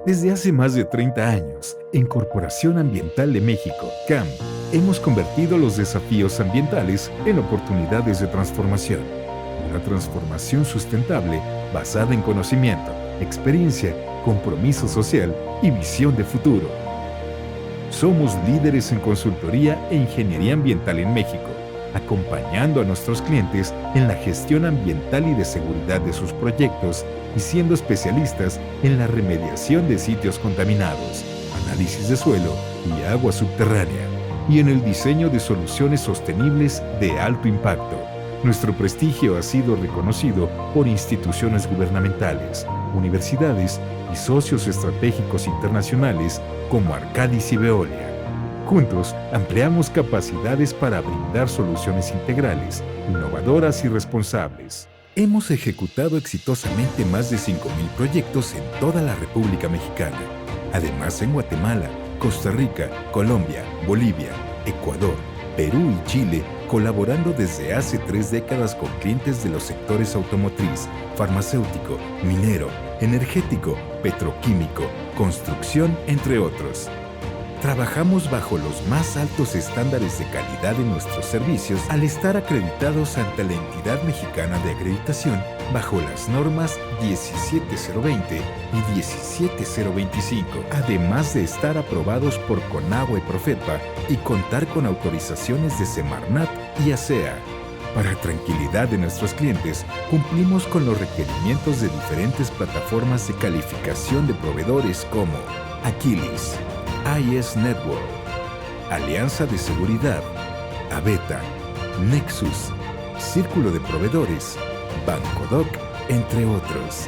Desde hace más de 30 años, en Corporación Ambiental de México, CAM, hemos convertido los desafíos ambientales en oportunidades de transformación. Una transformación sustentable basada en conocimiento, experiencia, compromiso social y visión de futuro. Somos líderes en consultoría e ingeniería ambiental en México, acompañando a nuestros clientes en la gestión ambiental y de seguridad de sus proyectos y siendo especialistas en la remediación de sitios contaminados, análisis de suelo y agua subterránea, y en el diseño de soluciones sostenibles de alto impacto. Nuestro prestigio ha sido reconocido por instituciones gubernamentales, universidades y socios estratégicos internacionales como Arcadis y Veolia. Juntos, ampliamos capacidades para brindar soluciones integrales, innovadoras y responsables. Hemos ejecutado exitosamente más de 5,000 proyectos en toda la República Mexicana. Además, en Guatemala, Costa Rica, Colombia, Bolivia, Ecuador, Perú y Chile, colaborando desde hace 3 décadas con clientes de los sectores automotriz, farmacéutico, minero, energético, petroquímico, construcción, entre otros. Trabajamos bajo los más altos estándares de calidad en nuestros servicios al estar acreditados ante la entidad mexicana de acreditación bajo las normas 17020 y 17025, además de estar aprobados por CONAGUA y Profepa y contar con autorizaciones de Semarnat y ASEA. Para tranquilidad de nuestros clientes, cumplimos con los requerimientos de diferentes plataformas de calificación de proveedores como Aquilis, IS Network, Alianza de Seguridad, Aveta, Nexus, Círculo de Proveedores, Bancodoc, entre otros.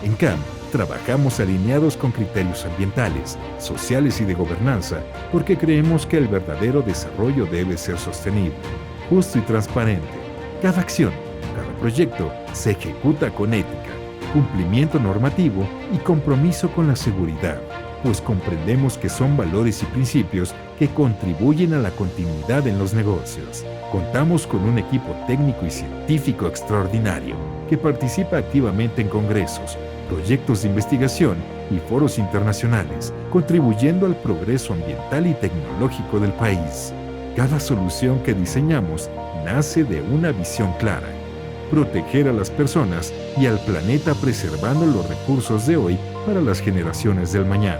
En CAM, trabajamos alineados con criterios ambientales, sociales y de gobernanza porque creemos que el verdadero desarrollo debe ser sostenible, justo y transparente. Cada acción, cada proyecto se ejecuta con ética, cumplimiento normativo y compromiso con la seguridad, pues comprendemos que son valores y principios que contribuyen a la continuidad en los negocios. Contamos con un equipo técnico y científico extraordinario que participa activamente en congresos, proyectos de investigación y foros internacionales, contribuyendo al progreso ambiental y tecnológico del país. Cada solución que diseñamos nace de una visión clara: proteger a las personas y al planeta preservando los recursos de hoy para las generaciones del mañana.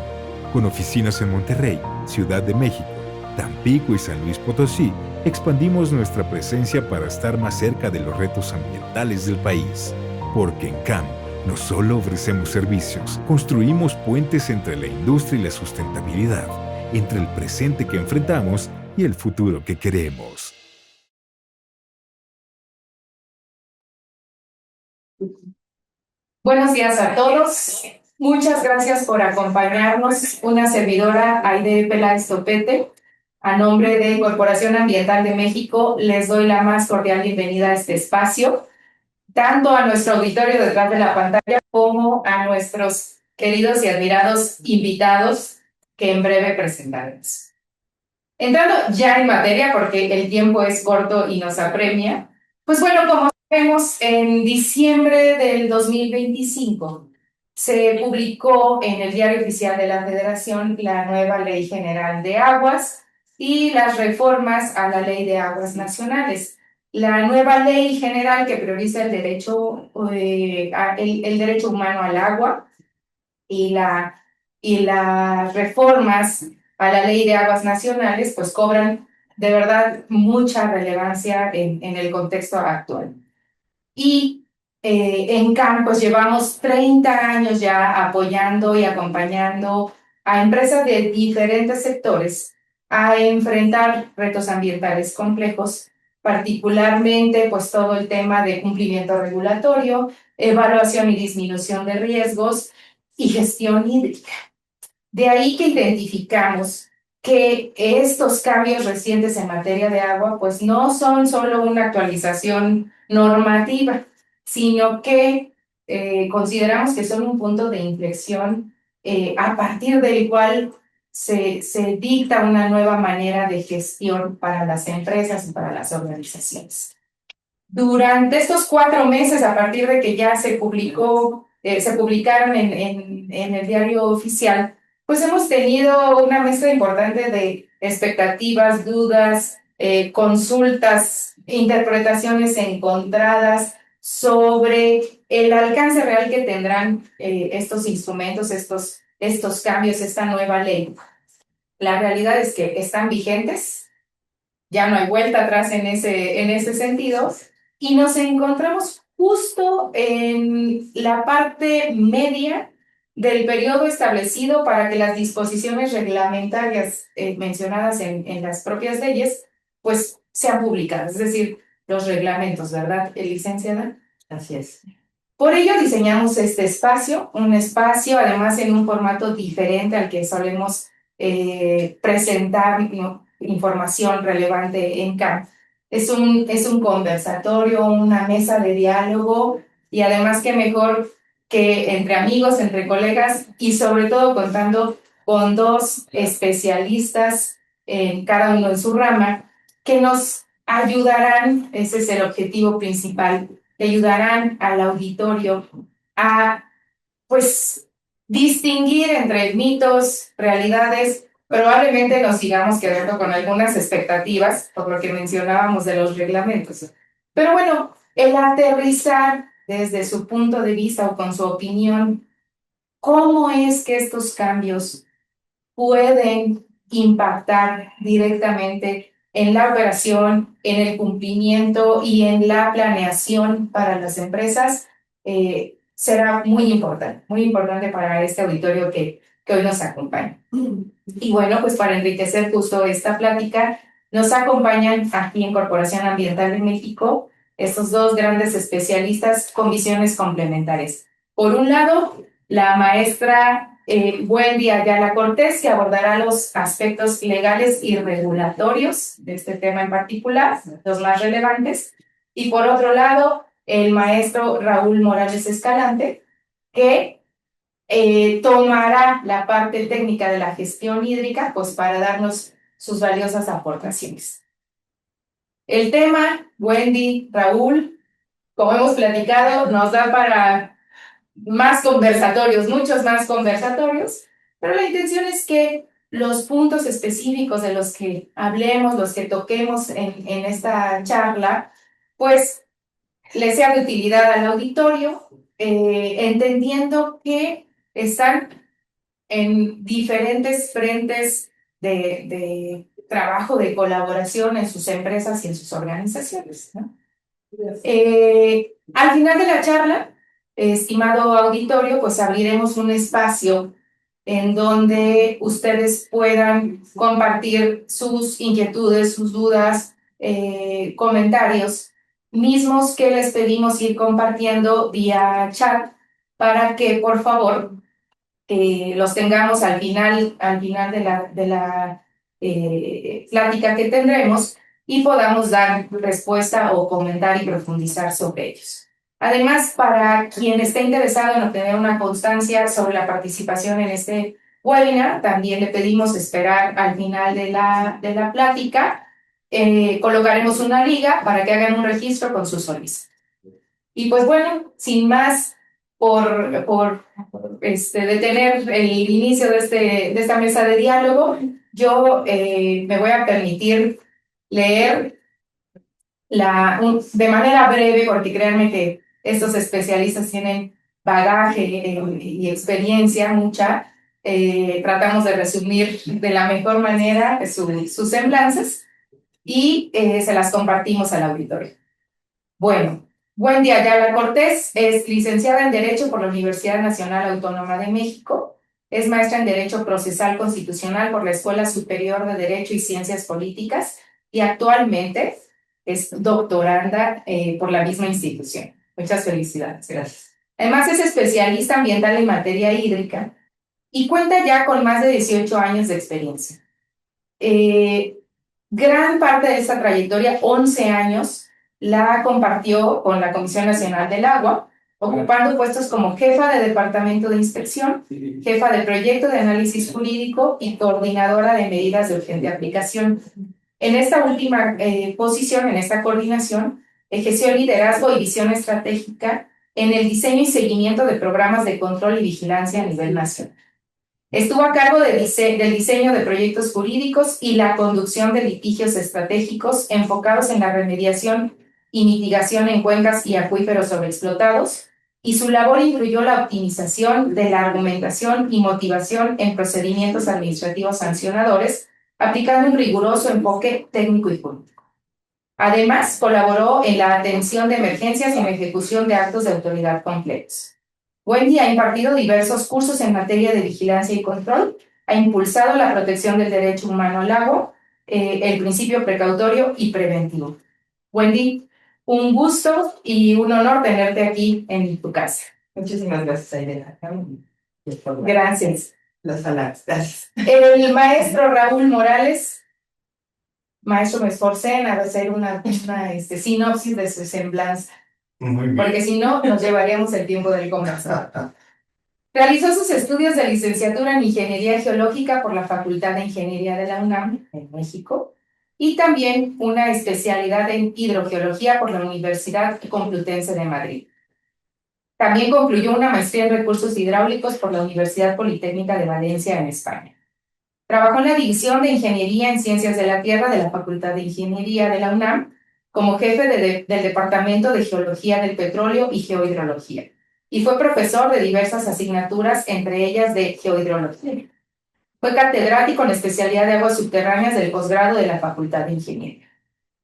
Con oficinas en Monterrey, Ciudad de México, Tampico y San Luis Potosí, expandimos nuestra presencia para estar más cerca de los retos ambientales del país. Porque en CAM no solo ofrecemos servicios, construimos puentes entre la industria y la sustentabilidad, entre el presente que enfrentamos y el futuro que queremos. Buenos días a todos. Muchas gracias por acompañarnos. Una servidora, Aide Peláez Topete, a nombre de Corporación Ambiental de México, les doy la más cordial bienvenida a este espacio, tanto a nuestro auditorio detrás de la pantalla como a nuestros queridos y admirados invitados que en breve presentaremos. Entrando ya en materia, porque el tiempo es corto y nos apremia, pues bueno, como sabemos, en diciembre del 2025 se publicó en el Diario Oficial de la Federación la nueva Ley General de Aguas y las reformas a la Ley de Aguas Nacionales. La nueva ley general que prioriza el derecho, el derecho humano al agua y las reformas a la Ley de Aguas Nacionales, pues cobran de verdad mucha relevancia en el contexto actual. Y en CAM, pues llevamos 30 años ya apoyando y acompañando a empresas de diferentes sectores a enfrentar retos ambientales complejos, particularmente pues todo el tema de cumplimiento regulatorio, evaluación y disminución de riesgos y gestión hídrica. De ahí que identificamos que estos cambios recientes en materia de agua pues no son solo una actualización normativa, sino que consideramos que son un punto de inflexión a partir del cual se dicta una nueva manera de gestión para las empresas y para las organizaciones. Durante estos 4 meses, a partir de que ya se publicó se publicaron en el diario oficial, pues hemos tenido una mezcla importante de expectativas, dudas, consultas, interpretaciones encontradas sobre el alcance real que tendrán estos instrumentos, estos cambios, esta nueva ley. La realidad es que están vigentes, ya no hay vuelta atrás en ese sentido, y nos encontramos justo en la parte media del periodo establecido para que las disposiciones reglamentarias mencionadas en las propias leyes, pues sean publicadas, es decir, los reglamentos, ¿verdad, licenciada? Así es. Por ello diseñamos este espacio, un espacio además en un formato diferente al que solemos presentar, ¿no?, información relevante en CAM. Es un conversatorio, una mesa de diálogo y además que mejor que entre amigos, entre colegas y sobre todo contando con dos especialistas, cada uno en su rama, que nos ayudarán, ese es el objetivo principal, le ayudarán al auditorio a, pues, distinguir entre mitos, realidades. Probablemente nos sigamos quedando con algunas expectativas, por lo que mencionábamos de los reglamentos. Pero bueno, el aterrizar desde su punto de vista o con su opinión, ¿cómo es que estos cambios pueden impactar directamente en la operación, en el cumplimiento y en la planeación para las empresas? Será muy importante para este auditorio que hoy nos acompaña. Y bueno, pues para enriquecer justo esta plática, nos acompañan aquí en Corporación Ambiental de México estos dos grandes especialistas con visiones complementarias. Por un lado, la maestra Wendy Ayala Cortés, que abordará los aspectos legales y regulatorios de este tema en particular, los más relevantes. Y por otro lado, el maestro Raúl Morales Escalante, que tomará la parte técnica de la gestión hídrica, pues para darnos sus valiosas aportaciones. El tema, Wendy, Raúl, como hemos platicado, nos da para más conversatorios, muchos más conversatorios, pero la intención es que los puntos específicos de los que hablemos, los que toquemos en esta charla, pues les sea de utilidad al auditorio, entendiendo que están en diferentes frentes de trabajo, de colaboración en sus empresas y en sus organizaciones, ¿no? Al final de la charla, estimado auditorio, pues abriremos un espacio en donde ustedes puedan compartir sus inquietudes, sus dudas, comentarios, mismos que les pedimos ir compartiendo vía chat para que, por favor, los tengamos al final de la plática que tendremos y podamos dar respuesta o comentar y profundizar sobre ellos. Además, para quien esté interesado en obtener una constancia sobre la participación en este webinar, también le pedimos esperar al final de la plática. Colocaremos una liga para que hagan un registro con su solicitud. Y pues bueno, sin más, por detener el inicio de esta mesa de diálogo, yo me voy a permitir leer de manera breve, porque créanme que estos especialistas tienen bagaje y experiencia mucha. Tratamos de resumir de la mejor manera sus semblanzas y se las compartimos al auditorio. Bueno, Wendy Ayala Cortés es licenciada en Derecho por la Universidad Nacional Autónoma de México, es maestra en Derecho Procesal Constitucional por la Escuela Superior de Derecho y Ciencias Políticas y actualmente es doctoranda por la misma institución. Muchas felicidades. Gracias. Además es especialista ambiental en materia hídrica y cuenta ya con más de 18 años de experiencia. Gran parte de esta trayectoria, 11 años, la compartió con la Comisión Nacional del Agua, ocupando puestos como jefa de Departamento de Inspección, jefa de Proyecto de Análisis Jurídico y coordinadora de medidas de urgente aplicación. En esta última posición, en esta coordinación, ejerció liderazgo y visión estratégica en el diseño y seguimiento de programas de control y vigilancia a nivel nacional. Estuvo a cargo del diseño de proyectos jurídicos y la conducción de litigios estratégicos enfocados en la remediación y mitigación en cuencas y acuíferos sobreexplotados, y su labor incluyó la optimización de la argumentación y motivación en procedimientos administrativos sancionadores, aplicando un riguroso enfoque técnico y jurídico. Además, colaboró en la atención de emergencias y en la ejecución de actos de autoridad completos. Wendy ha impartido diversos cursos en materia de vigilancia y control, ha impulsado la protección del derecho humano al agua, el principio precautorio y preventivo. Wendy, un gusto y un honor tenerte aquí en tu casa. Muchísimas gracias, Aide. Gracias. Las palabras, gracias. El maestro Raúl Morales, maestro, me esforcé en hacer una sinopsis de su semblanza, Muy bien. porque si no, nos llevaríamos el tiempo del conversado. Realizó sus estudios de licenciatura en Ingeniería Geológica por la Facultad de Ingeniería de la UNAM, en México, y también una especialidad en Hidrogeología por la Universidad Complutense de Madrid. También concluyó una maestría en Recursos Hidráulicos por la Universidad Politécnica de Valencia, en España. Trabajó en la División de Ingeniería en Ciencias de la Tierra de la Facultad de Ingeniería de la UNAM, como jefe del Departamento de Geología del Petróleo y Geohidrología, y fue profesor de diversas asignaturas, entre ellas de geohidrología. Fue catedrático en especialidad de aguas subterráneas del posgrado de la Facultad de Ingeniería.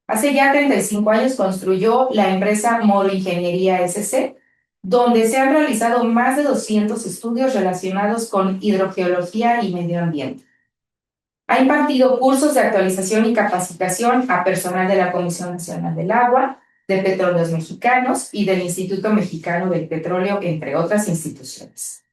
Hace ya 35 años construyó la empresa Molo Ingeniería SC, donde se han realizado más de 200 estudios relacionados con hidrogeología y medio ambiente. Ha impartido cursos de actualización y capacitación a personal de la Comisión Nacional del Agua, de Petróleos Mexicanos y del Instituto Mexicano del Petróleo, entre otras instituciones.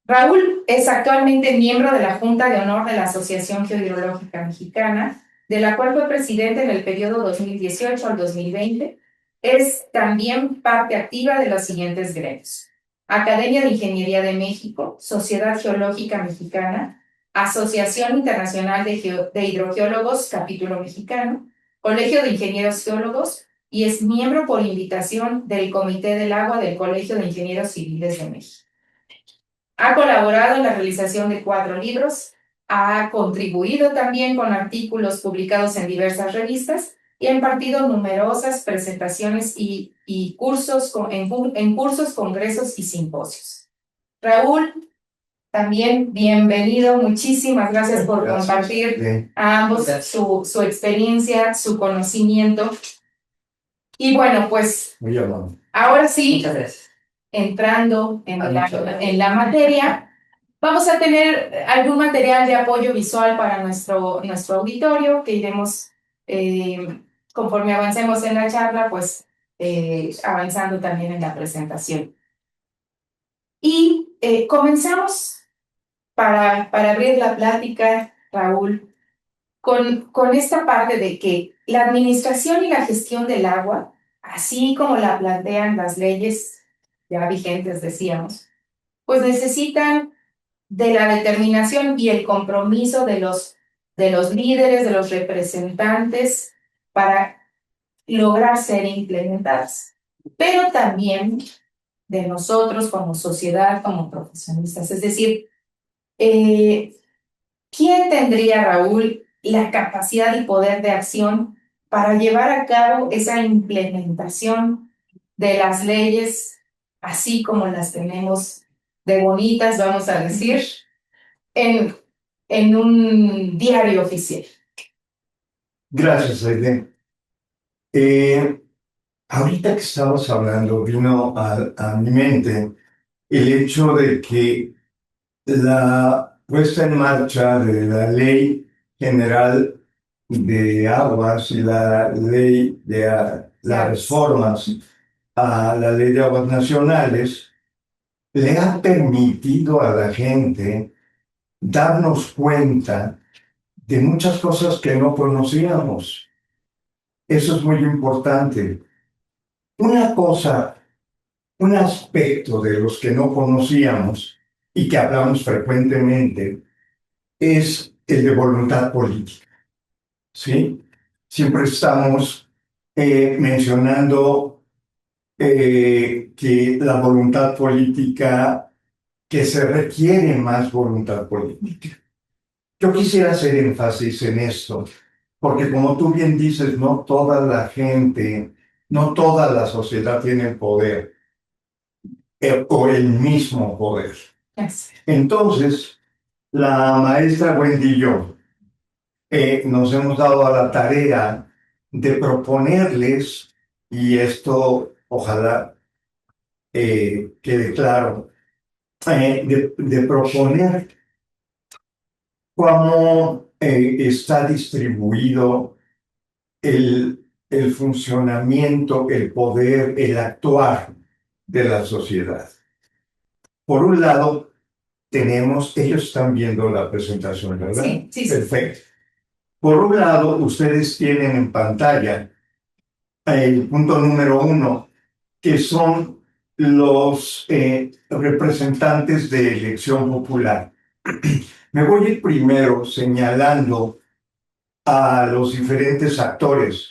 Raúl es actualmente miembro de la Junta de Honor de la Asociación Geohidrológica Mexicana, de la cual fue presidente en el periodo 2018 al 2020. Es también parte activa de los siguientes gremios: Academia de Ingeniería de México, Sociedad Geológica Mexicana, Asociación Internacional de Hidrogeólogos, capítulo mexicano, Colegio de Ingenieros Geólogos, y es miembro por invitación del Comité del Agua del Colegio de Ingenieros Civiles de México. Ha colaborado en la realización de 4 libros, ha contribuido también con artículos publicados en diversas revistas y ha impartido numerosas presentaciones y cursos en cursos, congresos y simposios. Raúl, también bienvenido, muchísimas gracias por compartir a ambos su experiencia, su conocimiento. Y bueno, pues Muy amable. ahora sí, Muchas gracias. entrando en la materia, vamos a tener algún material de apoyo visual para nuestro auditorio que iremos, conforme avancemos en la charla, pues avanzando también en la presentación. Y comenzamos para abrir la plática, Raúl, con esta parte de que la administración y la gestión del agua, así como la plantean las leyes ya vigentes, decíamos, pues necesitan de la determinación y el compromiso de los líderes, de los representantes, para lograr ser implementadas, pero también de nosotros como sociedad, como profesionistas. Es decir, ¿quién tendría, Raúl, la capacidad y poder de acción para llevar a cabo esa implementación de las leyes, así como las tenemos de bonitas, vamos a decir, en un diario oficial? Gracias, Aide. Ahorita que estabas hablando, vino a mi mente el hecho de que la puesta en marcha de la Ley General de Aguas y la ley de las reformas a la Ley de Aguas Nacionales le ha permitido a la gente darnos cuenta de muchas cosas que no conocíamos. Eso es muy importante. Una cosa, un aspecto de los que no conocíamos y que hablamos frecuentemente es el de voluntad política, ¿sí? Siempre estamos mencionando que la voluntad política, que se requiere más voluntad política. Yo quisiera hacer énfasis en esto, porque como tú bien dices, no toda la gente, no toda la sociedad tiene el poder o el mismo poder. Yes. Entonces, la maestra Wendy y yo nos hemos dado a la tarea de proponerles, y esto ojalá quede claro, de proponer cómo está distribuido el funcionamiento, el poder, el actuar de la sociedad. Por un lado, ellos están viendo la presentación, ¿verdad? Sí, sí, sí. Perfecto. Por un lado, ustedes tienen en pantalla el punto número 1, que son los representantes de elección popular. Me voy a ir primero señalando a los diferentes actores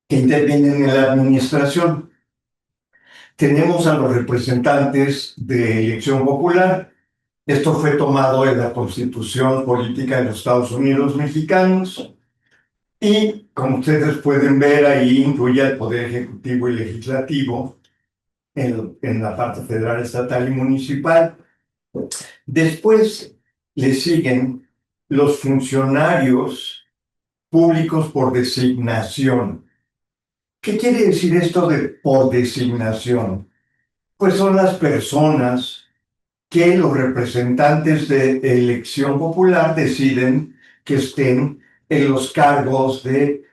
que intervienen en la administración. Tenemos a los representantes de elección popular. Esto fue tomado en la Constitución Política de los Estados Unidos Mexicanos. Y como ustedes pueden ver, ahí incluye el Poder Ejecutivo y Legislativo en la parte federal, estatal y municipal. Después le siguen los funcionarios públicos por designación. ¿Qué quiere decir esto de por designación? Pues son las personas que los representantes de elección popular deciden que estén en los cargos de,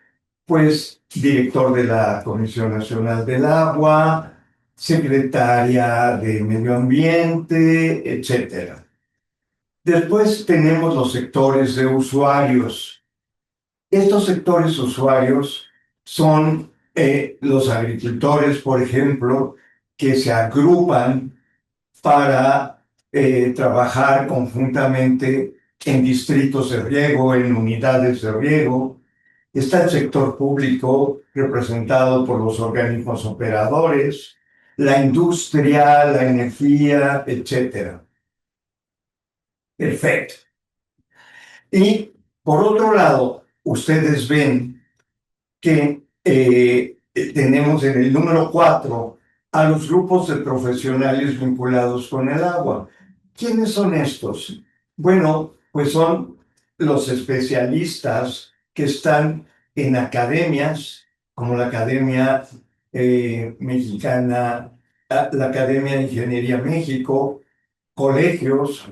pues, director de la Comisión Nacional del Agua, secretaria de Medio Ambiente, etc. Después tenemos los sectores de usuarios. Estos sectores usuarios son los agricultores, por ejemplo, que se agrupan para trabajar conjuntamente en distritos de riego, en unidades de riego. Está el sector público representado por los organismos operadores, la industria, la energía, etc. Perfecto. Y por otro lado, ustedes ven que tenemos en el número 4 a los grupos de profesionales vinculados con el agua. ¿Quiénes son estos? Bueno, pues son los especialistas que están en academias, como la Academia Mexicana, la Academia de Ingeniería México, colegios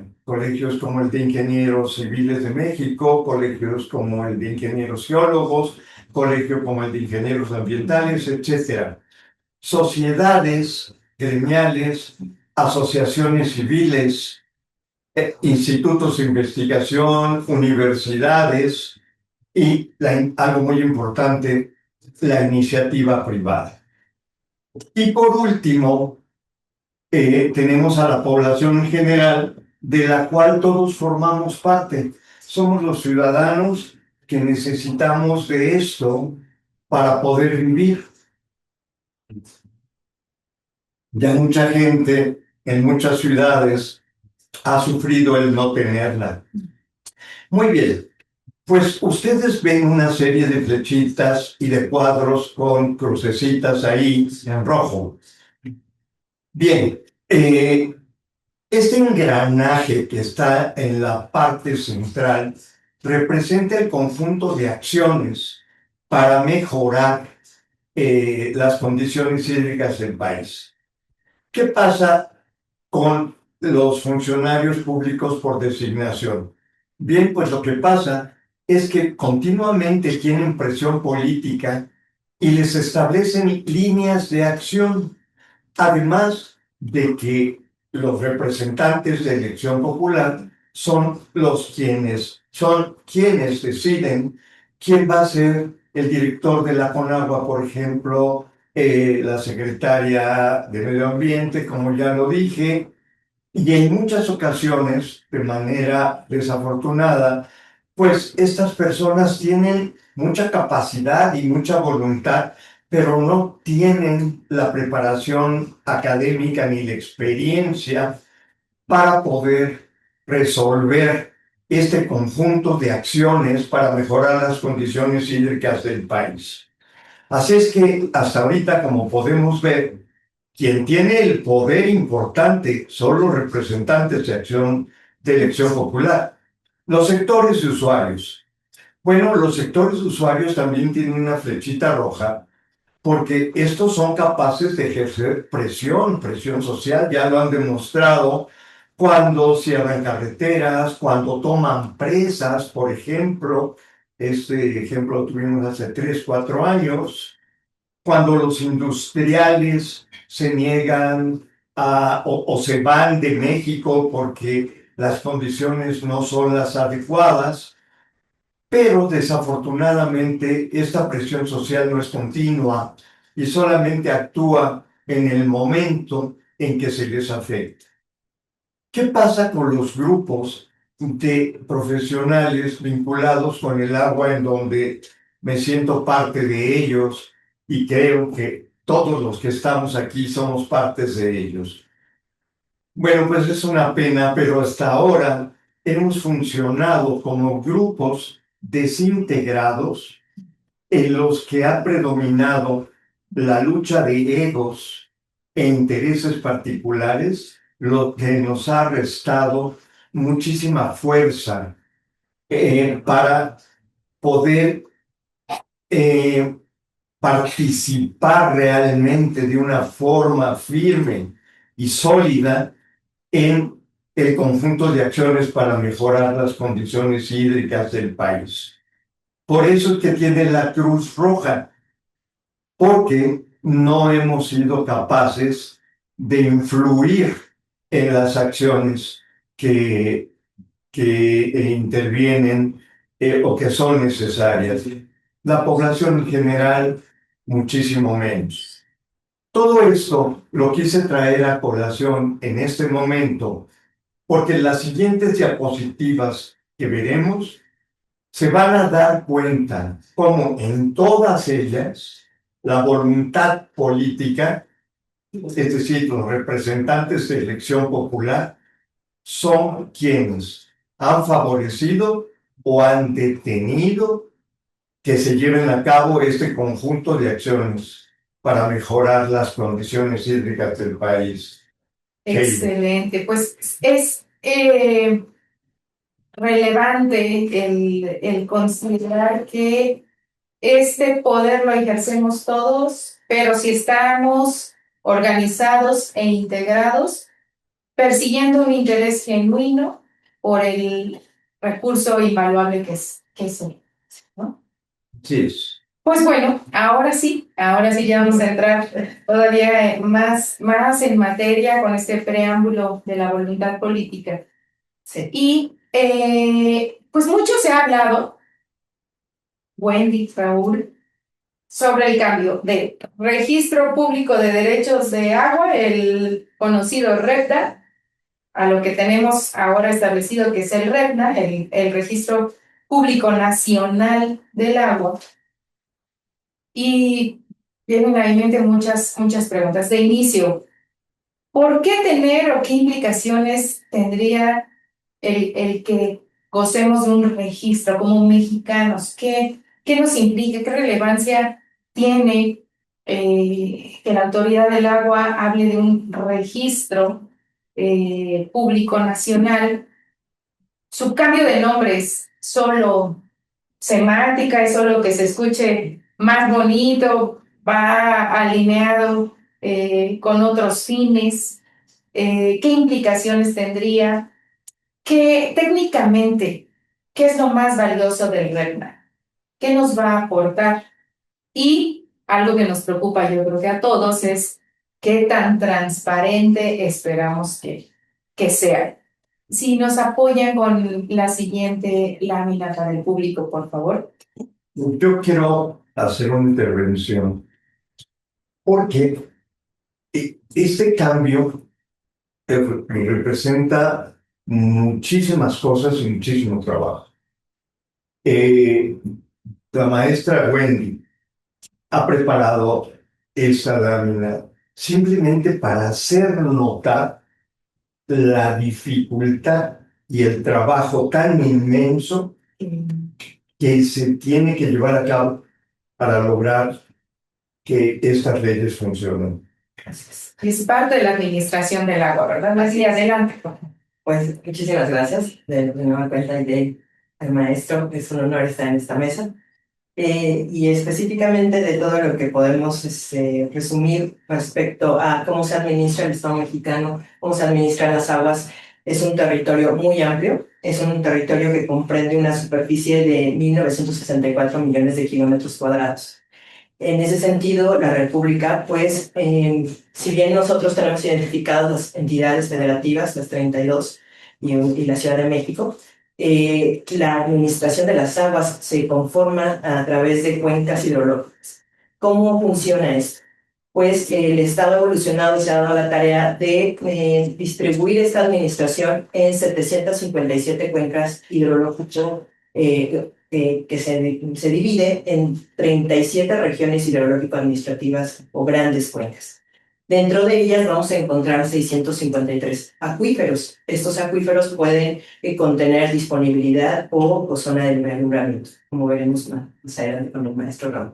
como el de Ingenieros Civiles de México, colegios como el de Ingenieros Geólogos, colegio como el de Ingenieros Ambientales, etc. Sociedades gremiales, asociaciones civiles, institutos de investigación, universidades y algo muy importante, la iniciativa privada. Y por último, tenemos a la población en general, de la cual todos formamos parte. Somos los ciudadanos que necesitamos de esto para poder vivir. Ya mucha gente en muchas ciudades ha sufrido el no tenerla. Muy bien, pues ustedes ven una serie de flechitas y de cuadros con crucecitas ahí en rojo. Bien, este engranaje que está en la parte central representa el conjunto de acciones para mejorar las condiciones hídricas del país. ¿Qué pasa con los funcionarios públicos por designación? Bien, pues lo que pasa es que continuamente tienen presión política y les establecen líneas de acción, además de que los representantes de elección popular son quienes deciden quién va a ser el director de la CONAGUA, por ejemplo, la secretaria de Medio Ambiente, como ya lo dije, y en muchas ocasiones, de manera desafortunada, pues estas personas tienen mucha capacidad y mucha voluntad, pero no tienen la preparación académica ni la experiencia para poder resolver este conjunto de acciones para mejorar las condiciones hídricas del país. Así es que hasta ahorita, como podemos ver, quien tiene el poder importante son los representantes de elección popular, los sectores de usuarios. Bueno, los sectores de usuarios también tienen una flechita roja porque estos son capaces de ejercer presión social, ya lo han demostrado cuando cierran carreteras, cuando toman presas, por ejemplo, este ejemplo lo tuvimos hace 3, 4 años, cuando los industriales se niegan o se van de México porque las condiciones no son las adecuadas. Pero desafortunadamente esta presión social no es continua y solamente actúa en el momento en que se les afecta. ¿Qué pasa con los grupos de profesionales vinculados con el agua en donde me siento parte de ellos y creo que todos los que estamos aquí somos partes de ellos? Bueno, pues es una pena, pero hasta ahora hemos funcionado como grupos desintegrados en los que ha predominado la lucha de egos e intereses particulares, lo que nos ha restado muchísima fuerza para poder eh, participar realmente de una forma firme y sólida en el conjunto de acciones para mejorar las condiciones hídricas del país. Por eso es que tiene la Cruz Roja, porque no hemos sido capaces de influir en las acciones que intervienen o que son necesarias. La población en general, muchísimo menos. Todo esto lo quise traer a colación en este momento, porque las siguientes diapositivas que veremos se van a dar cuenta cómo en todas ellas la voluntad política, es decir, los representantes de elección popular, son quienes han favorecido o han detenido que se lleven a cabo este conjunto de acciones para mejorar las condiciones hídricas del país. Excelente, pues es relevante el considerar que este poder lo ejercemos todos, pero si estamos organizados e integrados, persiguiendo un interés genuino por el recurso invaluable que es el, ¿no? Sí. Pues bueno, ahora sí ya vamos a entrar todavía más en materia con este preámbulo de la voluntad política. Sí. Y pues mucho se ha hablado, Wendy, Raúl, sobre el cambio de Registro Público de Derechos de Agua, el conocido REPDA, a lo que tenemos ahora establecido que es el REPNA, el Registro Público Nacional del Agua. Y vienen a mi mente muchas preguntas. De inicio, ¿por qué tener o qué implicaciones tendría el que gocemos de un registro como mexicanos? ¿Qué nos implica? ¿Qué relevancia tiene que la autoridad del agua hable de un registro público nacional? Su cambio de nombre es solo semántica, es solo que se escuche más bonito, va alineado con otros fines. ¿Qué implicaciones tendría? ¿Qué técnicamente, qué es lo más valioso del REPNA? ¿Qué nos va a aportar? Y algo que nos preocupa, yo creo que a todos, es qué tan transparente esperamos que sea. Si nos apoyan con la siguiente lámina para el público, por favor. Yo quiero hacer una intervención porque este cambio representa muchísimas cosas y muchísimo trabajo. la maestra Wendy ha preparado esta lámina simplemente para hacer notar la dificultad y el trabajo tan inmenso que se tiene que llevar a cabo para lograr que estas leyes funcionen. Gracias. Es parte de la administración del agua, ¿verdad? Así, adelante. Pues muchísimas gracias de nueva cuenta y al maestro. Es un honor estar en esta mesa. Y específicamente de todo lo que podemos resumir respecto a cómo se administra el Estado mexicano, cómo se administran las aguas. Es un territorio muy amplio, es un territorio que comprende una superficie de 1.964 millones de kilómetros cuadrados. En ese sentido, la República, pues, si bien nosotros tenemos identificadas las entidades federativas, las 32, y la Ciudad de México, la administración de las aguas se conforma a través de cuencas hidrológicas. ¿Cómo funciona esto? Pues el Estado ha evolucionado y se ha dado la tarea de distribuir esta administración en 757 cuencas hidrológicas que se divide en 37 regiones hidrológico-administrativas o grandes cuencas. Dentro de ellas vamos a encontrar 653 acuíferos. Estos acuíferos pueden contener disponibilidad o zona de mejoramiento, como veremos más adelante con el maestro Raúl.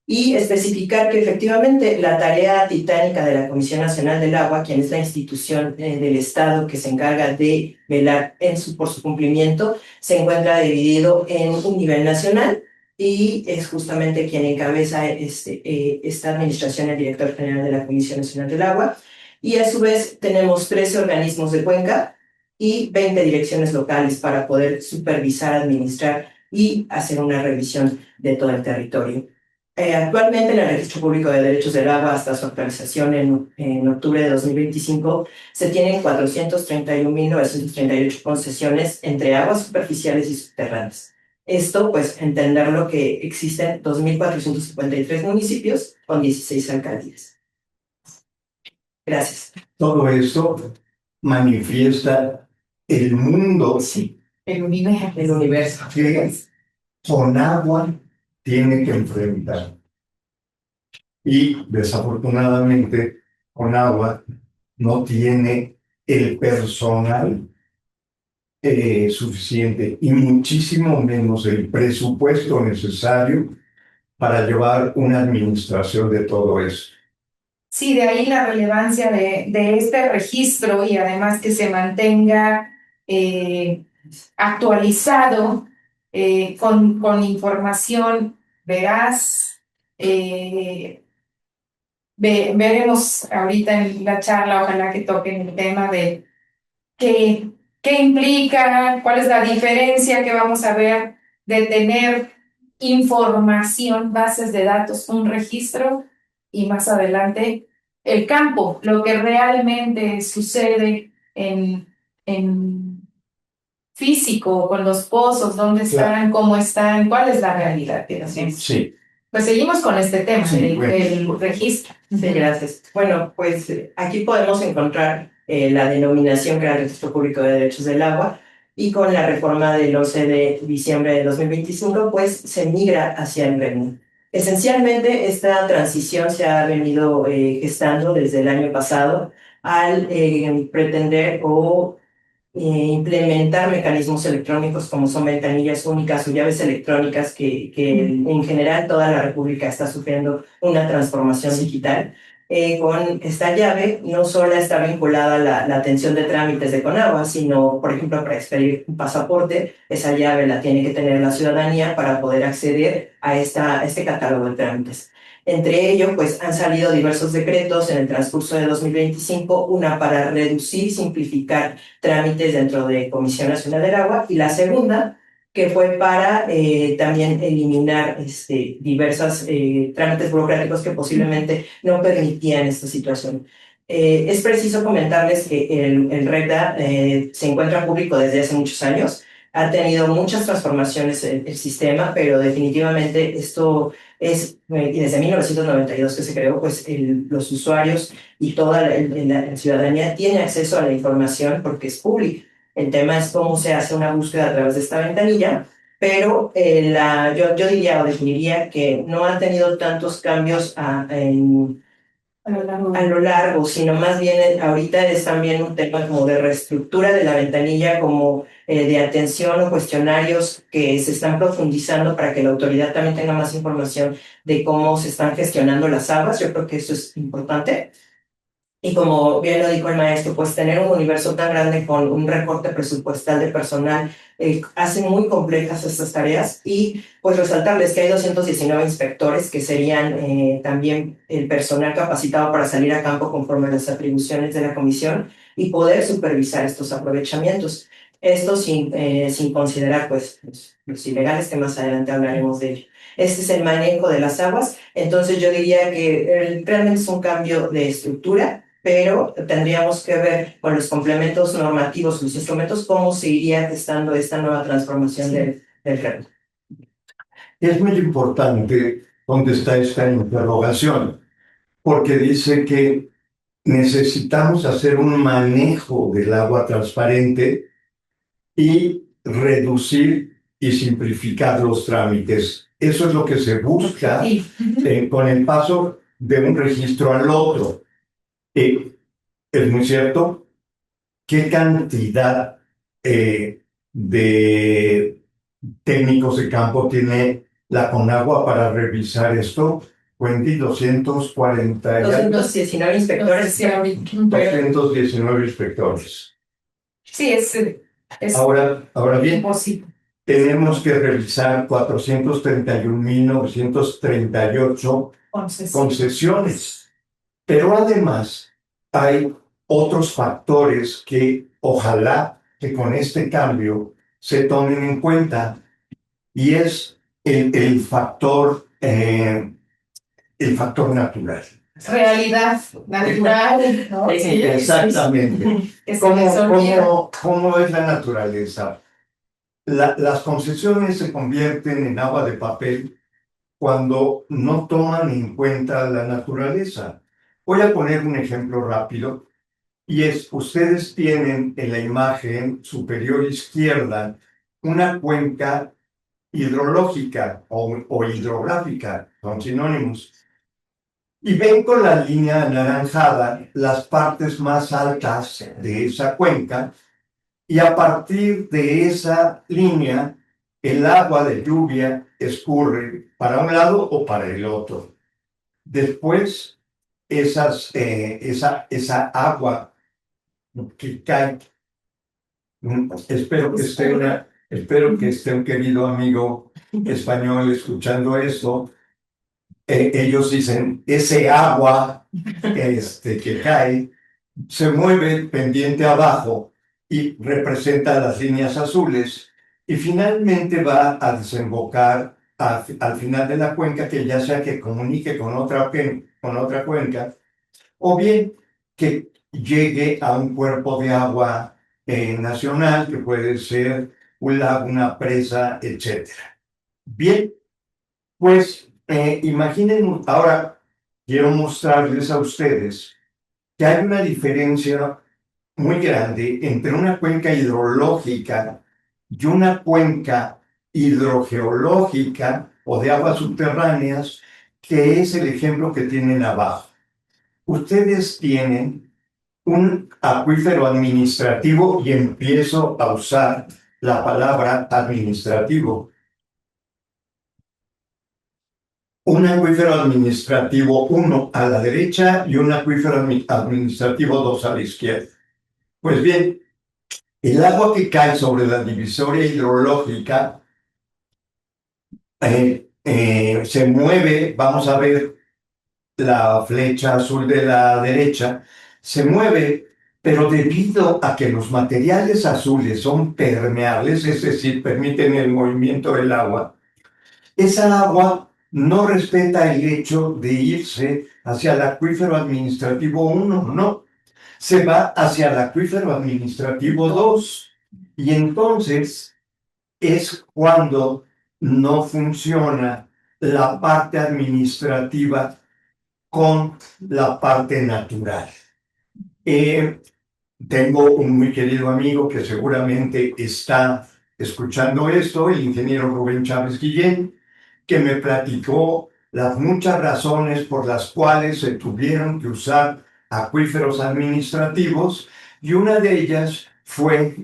Y especificar que efectivamente la tarea titánica de la Comisión Nacional del Agua, quien es la institución del Estado que se encarga de velar por su cumplimiento, se encuentra dividido en un nivel nacional y es justamente quien encabeza esta administración, el director general de la Comisión Nacional del Agua. Y a su vez tenemos 13 organismos de cuenca y 20 direcciones locales para poder supervisar, administrar y hacer una revisión de todo el territorio. Actualmente en el Registro Público de Derechos del Agua, hasta su actualización en octubre de 2025, se tienen 431.938 concesiones entre aguas superficiales y subterráneas. Esto, pues, entenderlo que existen 2.453 municipios con 16 alcaldías. Gracias. Todo esto manifiesta el mundo El universo. El universo. que con agua tiene que enfrentar. Y desafortunadamente, con agua no tiene el personal suficiente y muchísimo menos el presupuesto necesario para llevar una administración de todo eso. Sí, de ahí la relevancia de este registro y además que se mantenga actualizado con información veraz. Veremos ahorita en la charla, ojalá que toquen el tema de qué implica, cuál es la diferencia que vamos a ver de tener información, bases de datos, un registro y más adelante el campo, lo que realmente sucede en físico, con los pozos, dónde están, cómo están, cuál es la realidad que hacemos. Sí. Pues seguimos con este tema, Sí, bueno. el registro. Sí, gracias. Bueno, pues aquí podemos encontrar la denominación que era el Registro Público de Derechos del Agua, y con la reforma del 11 de diciembre de 2025, pues se migra hacia el REMI. Esencialmente, esta transición se ha venido gestando desde el año pasado al pretender o implementar mecanismos electrónicos como son ventanillas únicas o llaves electrónicas que en general toda la República está sufriendo una transformación digital. Con esta llave no solo está vinculada la atención de trámites de Conagua, sino, por ejemplo, para expedir un pasaporte, esa llave la tiene que tener la ciudadanía para poder acceder a este catálogo de trámites. Entre ellos, pues, han salido diversos decretos en el transcurso de 2025, una para reducir y simplificar trámites dentro de Comisión Nacional del Agua, y la segunda, que fue para también eliminar diversos trámites burocráticos que posiblemente no permitían esta situación. Es preciso comentarles que el RECDA se encuentra público desde hace muchos años, ha tenido muchas transformaciones el sistema, pero definitivamente esto es, desde 1992 que se creó, pues los usuarios y toda la ciudadanía tiene acceso a la información porque es pública. El tema es cómo se hace una búsqueda a través de esta ventanilla, pero yo diría o definiría que no han tenido tantos cambios a lo largo, sino más bien ahorita es también un tema como de reestructura de la ventanilla, como de atención o cuestionarios que se están profundizando para que la autoridad también tenga más información de cómo se están gestionando las aguas. Yo creo que eso es importante. Y como bien lo dijo el maestro, pues tener un universo tan grande con un recorte presupuestal de personal hace muy complejas estas tareas, y pues resaltarles que hay 219 inspectores que serían también el personal capacitado para salir a campo conforme a las atribuciones de la comisión y poder supervisar estos aprovechamientos. Esto sin considerar pues los ilegales, que más adelante hablaremos de ello. Este es el manejo de las aguas. Entonces yo diría que realmente es un cambio de estructura, pero tendríamos que ver con los complementos normativos, los instrumentos, cómo se iría gestando esta nueva transformación del REP. Es muy importante contestar esta interrogación, porque dice que necesitamos hacer un manejo del agua transparente y reducir y simplificar los trámites. Eso es lo que se busca con el paso de un registro al otro. Es muy cierto. ¿Qué cantidad de técnicos de campo tiene la Conagua para revisar esto? Wendy, 219 inspectores. 219 inspectores. Sí, es Ahora bien, imposible. tenemos que revisar 431.938 concesiones. Pero además hay otros factores que ojalá que con este cambio se tomen en cuenta, y es el factor natural. Realidad natural, ¿no? Sí, Exactamente. ¿Cómo es la naturaleza? Las concesiones se convierten en agua de papel cuando no toman en cuenta la naturaleza. Voy a poner un ejemplo rápido, y ustedes tienen en la imagen superior izquierda una cuenca hidrológica o hidrográfica, son sinónimos, y ven con la línea anaranjada las partes más altas de esa cuenca, y a partir de esa línea el agua de lluvia escurre para un lado o para el otro. Después, esa agua que cae, espero que esté un querido amigo español escuchando esto. Ellos dicen, ese agua que cae se mueve pendiente abajo y representa las líneas azules, y finalmente va a desembocar al final de la cuenca, que ya sea que comunique con otra cuenca, o bien que llegue a un cuerpo de agua nacional, que puede ser un lago, una presa, etc. Bien, pues imaginen, ahora quiero mostrarles a ustedes que hay una diferencia muy grande entre una cuenca hidrológica y una cuenca hidrogeológica o de aguas subterráneas, que es el ejemplo que tienen abajo. Ustedes tienen un acuífero administrativo, y empiezo a usar la palabra administrativo. Un acuífero administrativo 1 a la derecha y un acuífero administrativo 2 a la izquierda. Pues bien, el agua que cae sobre la divisoria hidrológica se mueve. Vamos a ver la flecha azul de la derecha, se mueve, pero debido a que los materiales azules son permeables, es decir, permiten el movimiento del agua, esa agua no respeta el hecho de irse hacia el acuífero administrativo 1, no, se va hacia el acuífero administrativo 2, y entonces es cuando no funciona la parte administrativa con la parte natural. Tengo un muy querido amigo que seguramente está escuchando esto, el ingeniero Rubén Chávez Guillén, que me platicó las muchas razones por las cuales se tuvieron que usar acuíferos administrativos, y una de ellas fue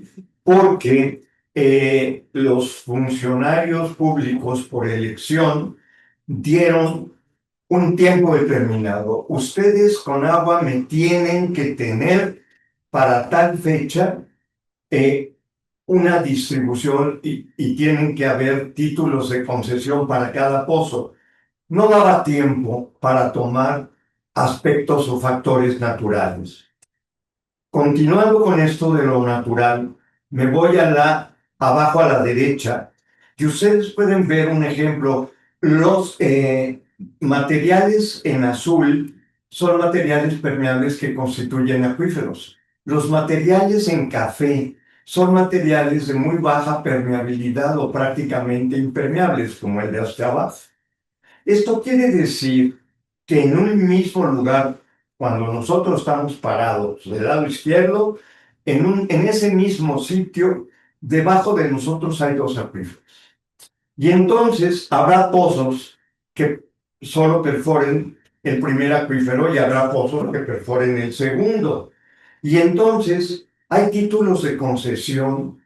porque los funcionarios públicos por elección dieron un tiempo determinado. Ustedes con agua me tienen que tener para tal fecha una distribución y tienen que haber títulos de concesión para cada pozo. No daba tiempo para tomar aspectos o factores naturales. Continuando con esto de lo natural, me voy abajo a la derecha, y ustedes pueden ver un ejemplo. Los materiales en azul son materiales permeables que constituyen acuíferos. Los materiales en café son materiales de muy baja permeabilidad o prácticamente impermeables, como el de hasta abajo. Esto quiere decir que en un mismo lugar, cuando nosotros estamos parados del lado izquierdo, en ese mismo sitio, debajo de nosotros hay dos acuíferos. Y entonces habrá pozos que solo perforen el primer acuífero y habrá pozos que perforen el segundo. Y entonces hay títulos de concesión.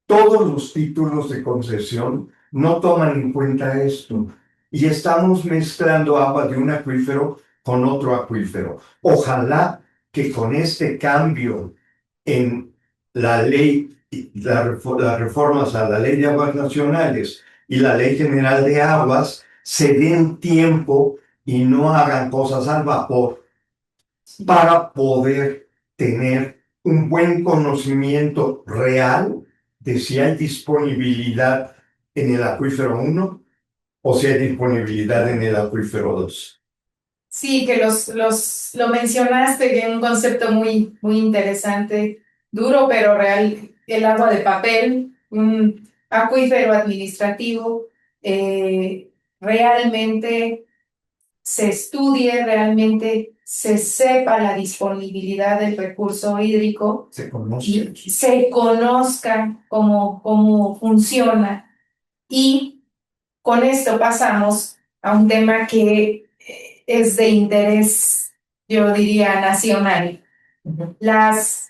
Todos los títulos de concesión no toman en cuenta esto. Y estamos mezclando agua de un acuífero con otro acuífero. Ojalá que con este cambio en la ley, las reformas a la Ley de Aguas Nacionales y la Ley General de Aguas, se den tiempo y no hagan cosas al vapor para poder tener un buen conocimiento real de si hay disponibilidad en el acuífero 1 o si hay disponibilidad en el acuífero 2. Sí, que lo mencionaste, que un concepto muy, muy interesante, duro pero real, el agua de papel, un acuífero administrativo, realmente se estudie, realmente se sepa la disponibilidad del recurso hídrico Se conoce. y se conozca cómo funciona. Y con esto pasamos a un tema que es de interés, yo diría, nacional. Las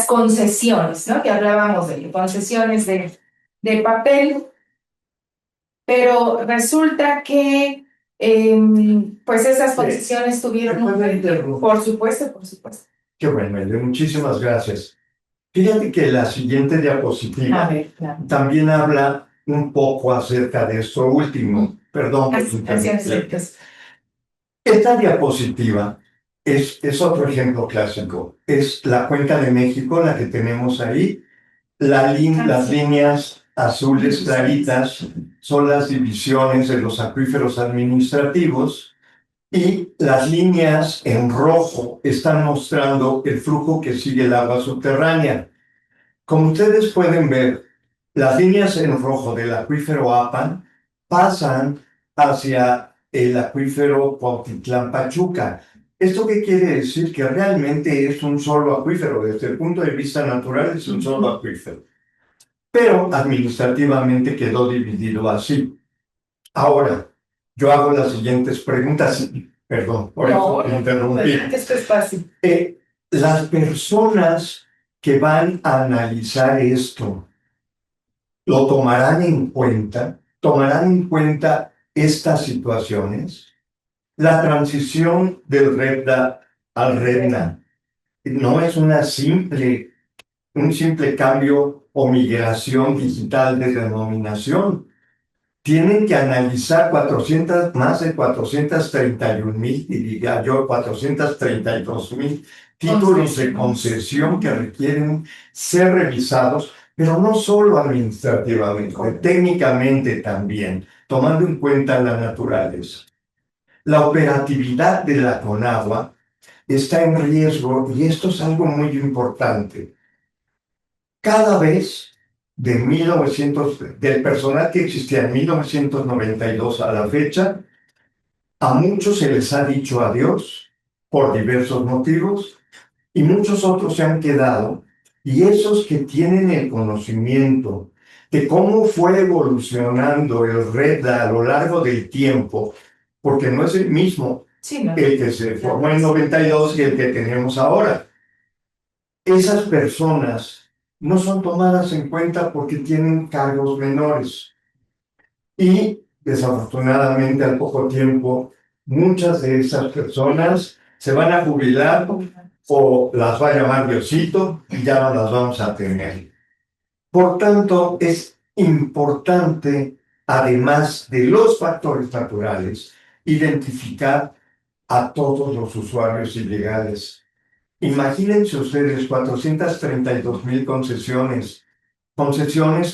concesiones, ¿no? Que hablábamos de concesiones de papel, pero resulta que pues esas concesiones tuvieron Por supuesto, por supuesto. Qué bueno, Elde, muchísimas gracias. Fíjate que la siguiente diapositiva Claro. también habla un poco acerca de esto último. Perdón por su interrupción. Esta diapositiva es otro ejemplo clásico. Es la Cuenca de México, la que tenemos ahí. Las líneas azules claritas son las divisiones de los acuíferos administrativos, y las líneas en rojo están mostrando el flujo que sigue el agua subterránea. Como ustedes pueden ver, las líneas en rojo del acuífero Apan pasan hacia el acuífero Cuautitlán-Pachuca. ¿Esto qué quiere decir? Que realmente es un solo acuífero. Desde el punto de vista natural es un solo acuífero. Pero administrativamente quedó dividido así. Ahora, yo hago las siguientes preguntas. Perdón, por eso me interrumpí. Esto es fácil. Las personas que van a analizar esto, ¿lo tomarán en cuenta? ¿Tomarán en cuenta estas situaciones? La transición del REPDA al REDNA no es un simple cambio o migración digital de denominación. Tienen que analizar más de 431,000, y diga yo 432,000 títulos de concesión que requieren ser revisados, pero no solo administrativamente, técnicamente también, tomando en cuenta la naturaleza. La operatividad de la Conagua está en riesgo, y esto es algo muy importante. Cada vez del personal que existía en 1992 a la fecha, a muchos se les ha dicho adiós por diversos motivos, y muchos otros se han quedado Y esos que tienen el conocimiento de cómo fue evolucionando el red a lo largo del tiempo, porque no es el mismo Sí, no. el que se formó en 92 y el que tenemos ahora. Esas personas no son tomadas en cuenta porque tienen cargos menores. Y desafortunadamente al poco tiempo, muchas de esas personas se van a jubilar o las va a llamar Diosito y ya no las vamos a tener. Por tanto, es importante, además de los factores naturales, identificar a todos los usuarios ilegales. Imagínense ustedes 432,000 concesiones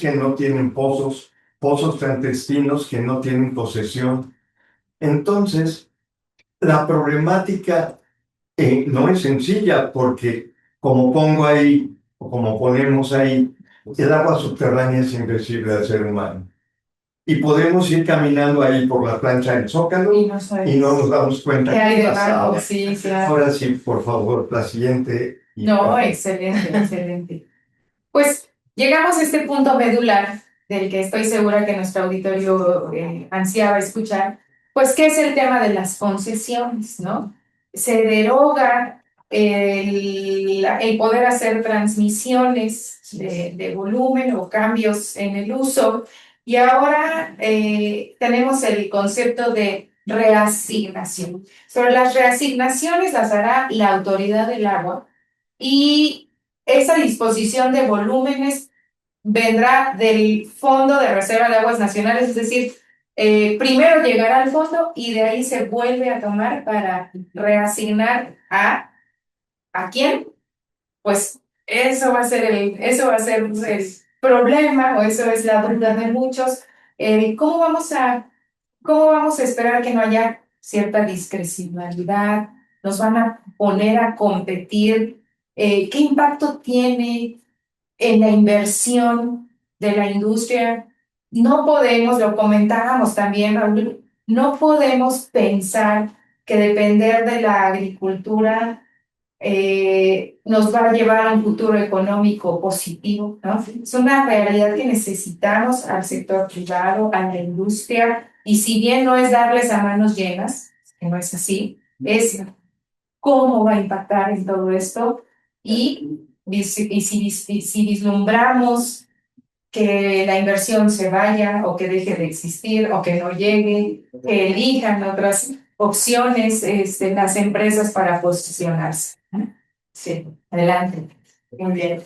que no tienen pozos, pozos clandestinos que no tienen posesión. Entonces, la problemática no es sencilla porque, como pongo ahí, o como ponemos ahí, el agua subterránea es invisible al ser humano. Y podemos ir caminando ahí por la plancha del Zócalo Y no sabes y no nos damos cuenta qué hay qué debajo. pasaba. Sí, claro. Ahora sí, por favor, la siguiente. No, excelente, excelente. Pues llegamos a este punto medular del que estoy segura que nuestro auditorio ansiaba escuchar, pues ¿qué es el tema de las concesiones, no? Se deroga el poder hacer transmisiones de volumen o cambios en el uso y ahora tenemos el concepto de reasignación. Sobre las reasignaciones las hará la autoridad del agua y esa disposición de volúmenes vendrá del Fondo de Reserva de Aguas Nacionales, es decir, primero llegará al fondo y de ahí se vuelve a tomar para reasignar ¿a quién? Pues eso va a ser el problema o eso es la duda de muchos. ¿Cómo vamos a esperar que no haya cierta discrecionalidad? ¿Nos van a poner a competir? ¿Qué impacto tiene en la inversión de la industria? No podemos, lo comentábamos también, Raúl, no podemos pensar que depender de la agricultura nos va a llevar a un futuro económico positivo, ¿no? Es una realidad que necesitamos al sector privado, a la industria, y si bien no es darles a manos llenas, que no es así, es cómo va a impactar en todo esto y si vislumbramos que la inversión se vaya o que deje de existir o que no llegue, que elijan otras opciones las empresas para posicionarse. Sí, adelante. Muy bien.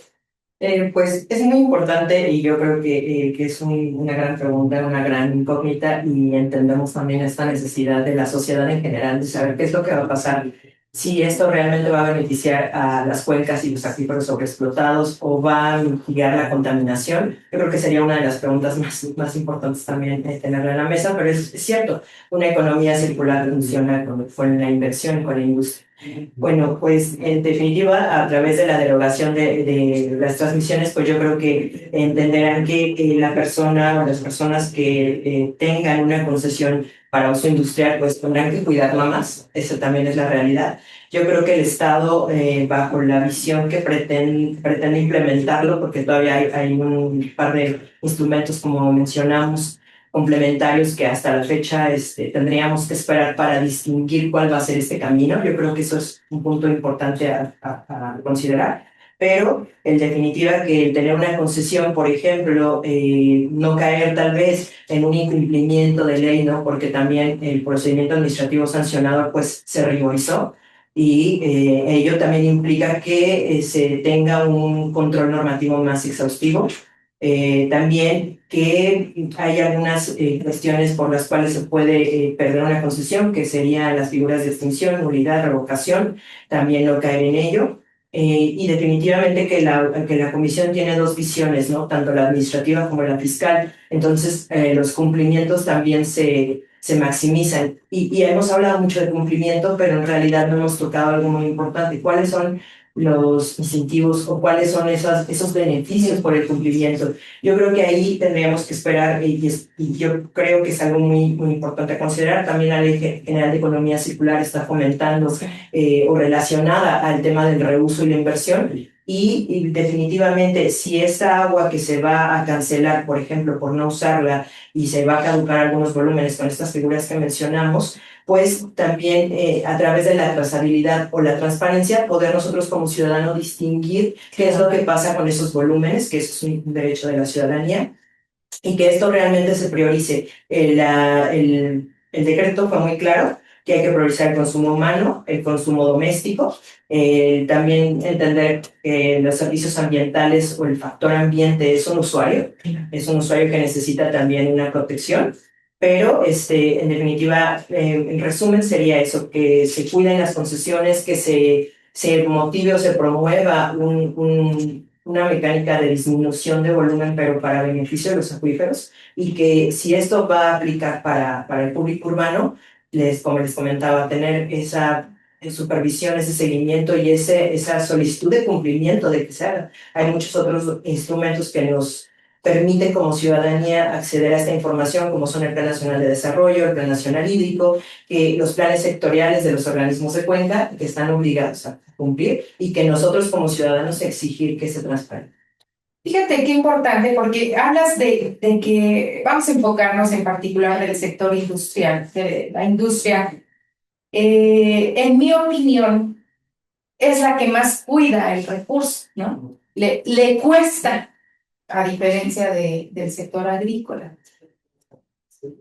Pues es muy importante y yo creo que es una gran pregunta, una gran incógnita y entendemos también esta necesidad de la sociedad en general de saber qué es lo que va a pasar, si esto realmente va a beneficiar a las cuencas y los acuíferos sobreexplotados o va a mitigar la contaminación. Yo creo que sería una de las preguntas más importantes también tenerla en la mesa, pero es cierto, una economía circular funciona con la inversión y con la industria. Bueno, pues en definitiva, a través de la derogación de las transmisiones, pues yo creo que entenderán que la persona o las personas que tengan una concesión para uso industrial, pues tendrán que cuidarla más. Eso también es la realidad. Yo creo que el Estado, bajo la visión que pretende implementarlo, porque todavía hay un par de instrumentos, como mencionamos, complementarios que hasta la fecha tendríamos que esperar para distinguir cuál va a ser este camino. Yo creo que eso es un punto importante a considerar. Pero, en definitiva, que tener una concesión, por ejemplo, no caer tal vez en un incumplimiento de ley, ¿no? Porque también el procedimiento administrativo sancionador pues se rigorizó y ello también implica que se tenga un control normativo más exhaustivo. También que hay algunas cuestiones por las cuales se puede perder una concesión, que serían las figuras de extinción, nulidad, revocación, también no caer en ello. Y definitivamente que la comisión tiene dos visiones, ¿no? Tanto la administrativa como la fiscal. Entonces, los cumplimientos también se maximizan. Y hemos hablado mucho de cumplimiento, pero en realidad no hemos tocado algo muy importante. ¿Cuáles son los incentivos o cuáles son esos beneficios por el cumplimiento? Yo creo que ahí tendríamos que esperar y yo creo que es algo muy importante a considerar. También la Ley General de Economía Circular está fomentando o relacionada al tema del reuso y la inversión, y definitivamente si esta agua que se va a cancelar, por ejemplo, por no usarla y se va a caducar algunos volúmenes con estas figuras que mencionamos, pues también a través de la trazabilidad o la transparencia poder nosotros como ciudadanos distinguir qué es lo que pasa con esos volúmenes, que eso es un derecho de la ciudadanía, y que esto realmente se priorice. El decreto fue muy claro que hay que priorizar el consumo humano, el consumo doméstico, también entender que los servicios ambientales o el factor ambiente es un usuario que necesita también una protección, pero en definitiva, en resumen sería eso, que se cuiden las concesiones, que se motive o se promueva una mecánica de disminución de volumen, pero para beneficio de los acuíferos, y que si esto va a aplicar para el público urbano, como les comentaba, tener esa supervisión, ese seguimiento y esa solicitud de cumplimiento de que se haga. Hay muchos otros instrumentos que nos permiten como ciudadanía acceder a esta información, como son el Plan Nacional de Desarrollo, el Plan Nacional Hídrico, los planes sectoriales de los organismos de cuenca, que están obligados a cumplir, y que nosotros como ciudadanos exigir que se transparente. Fíjate qué importante, porque hablas de que vamos a enfocarnos en particular en el sector industrial, de la industria. En mi opinión, es la que más cuida el recurso, ¿no? Le cuesta, a diferencia del sector agrícola.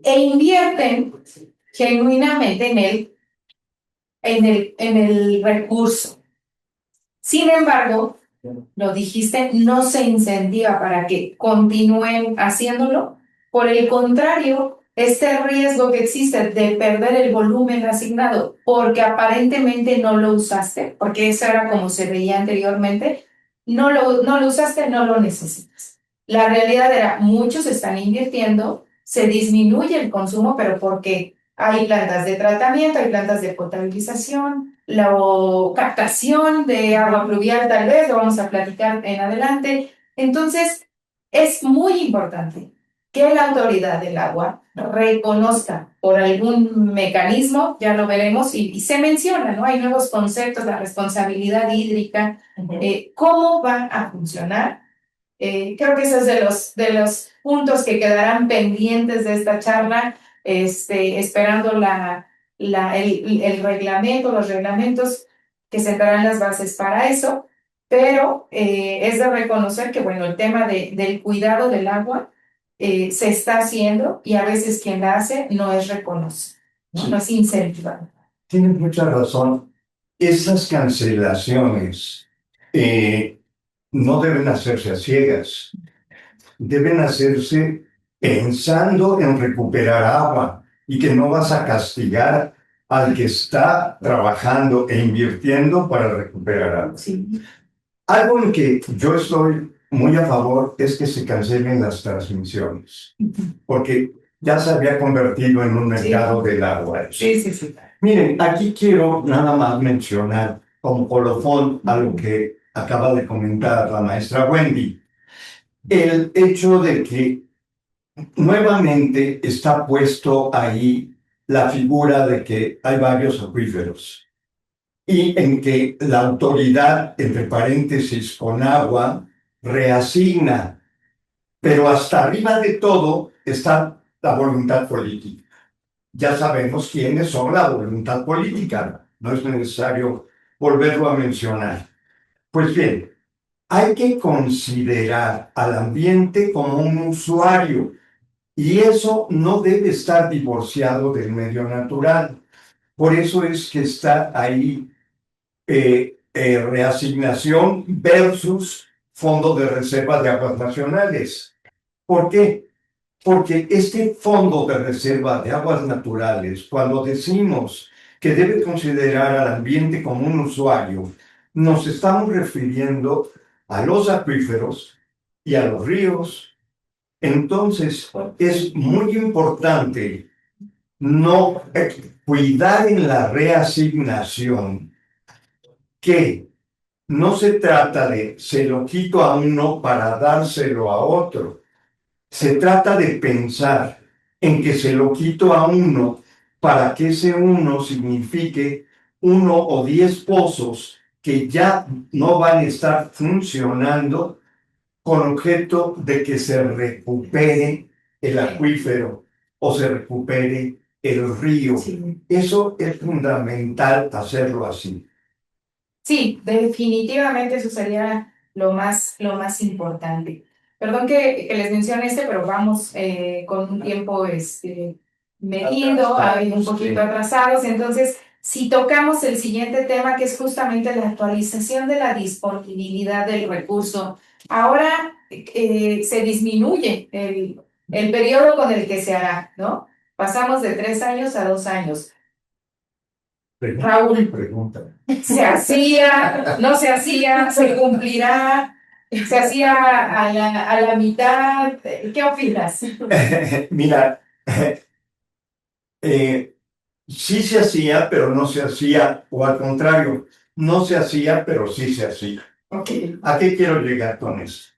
E invierten genuinamente en el recurso. Sin embargo, lo dijiste, no se incentiva para que continúen haciéndolo. Por el contrario, este riesgo que existe de perder el volumen asignado porque aparentemente no lo usaste, porque eso era como se veía anteriormente, no lo usaste, no lo necesitas. La realidad era, muchos están invirtiendo, se disminuye el consumo, pero porque hay plantas de tratamiento, hay plantas de potabilización, la captación de agua pluvial tal vez, lo vamos a platicar en adelante. Entonces, es muy importante que la autoridad del agua reconozca por algún mecanismo, ya lo veremos, y se menciona, ¿no? Hay nuevos conceptos, la responsabilidad hídrica, cómo va a funcionar. Creo que eso es de los puntos que quedarán pendientes de esta charla, esperando el reglamento, los reglamentos que sentarán las bases para eso, pero es de reconocer que, bueno, el tema del cuidado del agua se está haciendo y a veces quien la hace no es reconocido, ¿no? Sí. No es incentivado. Tienes mucha razón. Esas cancelaciones no deben hacerse a ciegas. Deben hacerse pensando en recuperar agua y que no vas a castigar al que está trabajando e invirtiendo para recuperar agua. Sí. Algo en que yo estoy muy a favor es que se cancelen las transmisiones, porque ya se había convertido en un mercado del agua. Sí. Miren, aquí quiero nada más mencionar como colofón algo que acaba de comentar la maestra Wendy. El hecho de que nuevamente está puesto ahí la figura de que hay varios acuíferos y en que la autoridad, entre paréntesis, Conagua, reasigna, pero hasta arriba de todo está la voluntad política. Ya sabemos quiénes son la voluntad política, no es necesario volverlo a mencionar. Pues bien, hay que considerar al ambiente como un usuario y eso no debe estar divorciado del medio natural. Por eso es que está ahí reasignación versus Fondo de Reserva de Aguas Nacionales. ¿Por qué? Porque este Fondo de Reserva de Aguas Naturales, cuando decimos que debe considerar al ambiente como un usuario, nos estamos refiriendo a los acuíferos y a los ríos. Entonces, es muy importante no cuidar en la reasignación que no se trata de se lo quito a uno para dárselo a otro. Se trata de pensar en que se lo quito a uno para que ese uno signifique 1 o 10 pozos que ya no van a estar funcionando con objeto de que se recupere el acuífero o se recupere el río. Sí. Eso es fundamental hacerlo así. Sí, definitivamente eso sería lo más importante. Perdón que les mencione pero vamos con un tiempo medido, Atrasados, un poquito sí. atrasados. Entonces, si tocamos el siguiente tema, que es justamente la actualización de la disponibilidad del recurso, ahora se disminuye el periodo con el que se hará, ¿no? Pasamos de 3 años a 2 años. Raúl, Pregunta. ¿se hacía, no se hacía, se cumplirá, se hacía a la mitad? ¿Qué opinas? Mira, sí se hacía, pero no se hacía, o al contrario, no se hacía, pero sí se hacía. Okay. ¿A qué quiero llegar con eso?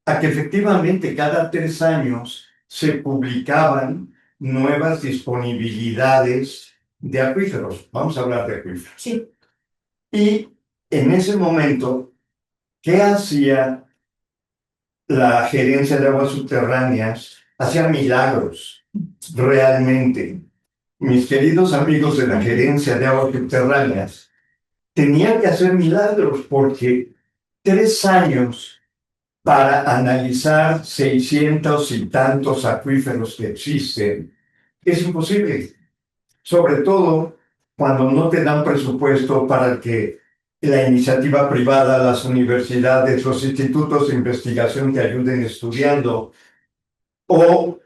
A que efectivamente cada 3 años se publicaban nuevas disponibilidades de acuíferos. Vamos a hablar de acuíferos. Sí. Y en ese momento, ¿qué hacía la gerencia de aguas subterráneas? Hacía milagros, realmente. Mis queridos amigos de la gerencia de aguas subterráneas tenían que hacer milagros porque 3 años para analizar 600 y tantos acuíferos que existen es imposible, sobre todo cuando no te dan presupuesto para que la iniciativa privada, las universidades, los institutos de investigación te ayuden estudiando, o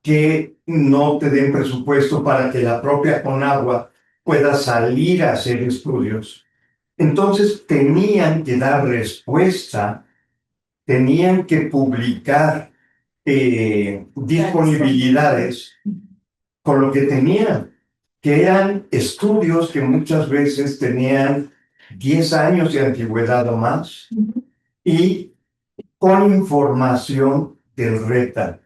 que no te den presupuesto para que la propia Conagua pueda salir a hacer estudios. Entonces tenían que dar respuesta, tenían que publicar disponibilidades con lo que tenían, que eran estudios que muchas veces tenían 10 años de antigüedad o más, y con información del RETA,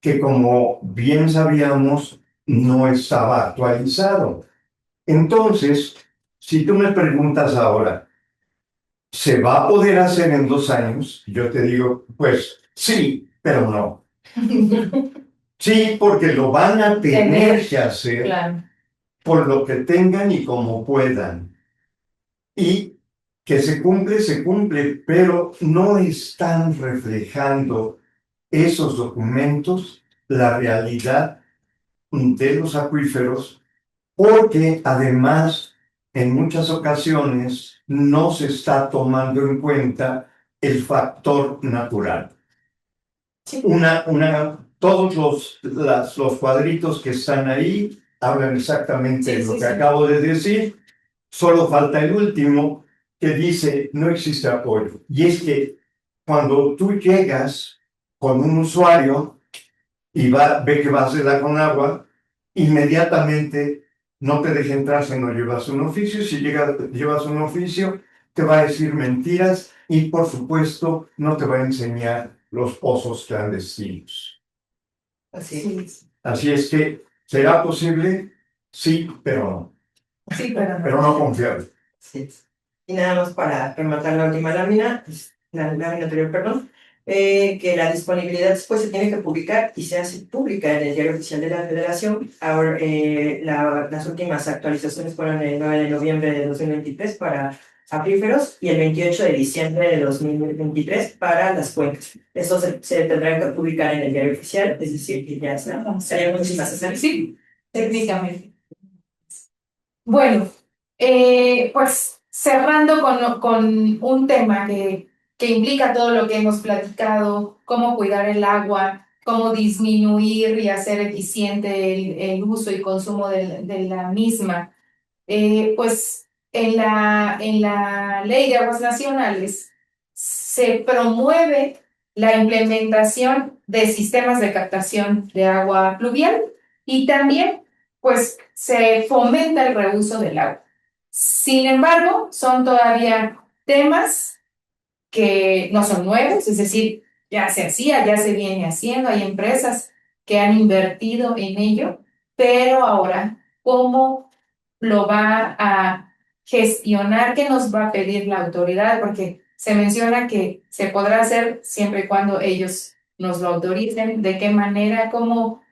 que como bien sabíamos, no estaba actualizado. Entonces, si tú me preguntas ahora, ¿se va a poder hacer en 2 años? Yo te digo, pues sí, pero no. Sí, porque lo van a tener que hacer, Claro. por lo que tengan y como puedan. Y que se cumple, pero no están reflejando esos documentos la realidad de los acuíferos, porque además en muchas ocasiones no se está tomando en cuenta el factor natural. Sí. Todos los cuadritos que están ahí hablan exactamente de lo que Sí. acabo de decir. Solo falta el último, que dice no existe apoyo. Y es que cuando tú llegas con un usuario y ve que va a hacer la Conagua, inmediatamente no te deja entrar si no llevas un oficio. Si llevas un oficio, te va a decir mentiras y, por supuesto, no te va a enseñar los pozos clandestinos. Así es que, ¿será posible? Sí, pero no. Sí, pero no. Pero no confiable. Sí. Y nada más para rematar la última lámina, la lámina anterior, perdón, que la disponibilidad después se tiene que publicar y se hace pública en el Diario Oficial de la Federación. Ahora, las últimas actualizaciones fueron el 9 de noviembre de 2023 para acuíferos y el 28 de diciembre de 2023 para las cuencas. Eso se tendrá que publicar en el Diario Oficial, es decir, que ya serían muchísimas. Sí, técnicamente. Bueno, pues cerrando con un tema que implica todo lo que hemos platicado, cómo cuidar el agua, cómo disminuir y hacer eficiente el uso y consumo de la misma. Pues en la Ley de Aguas Nacionales se promueve la implementación de sistemas de captación de agua pluvial y también pues se fomenta el reuso del agua. Sin embargo, son todavía temas que no son nuevos, es decir, ya se hacía, ya se viene haciendo, hay empresas que han invertido en ello, pero ahora, ¿cómo lo va a gestionar qué nos va a pedir la autoridad, porque se menciona que se podrá hacer siempre y cuando ellos nos lo autoricen, de qué manera, cómo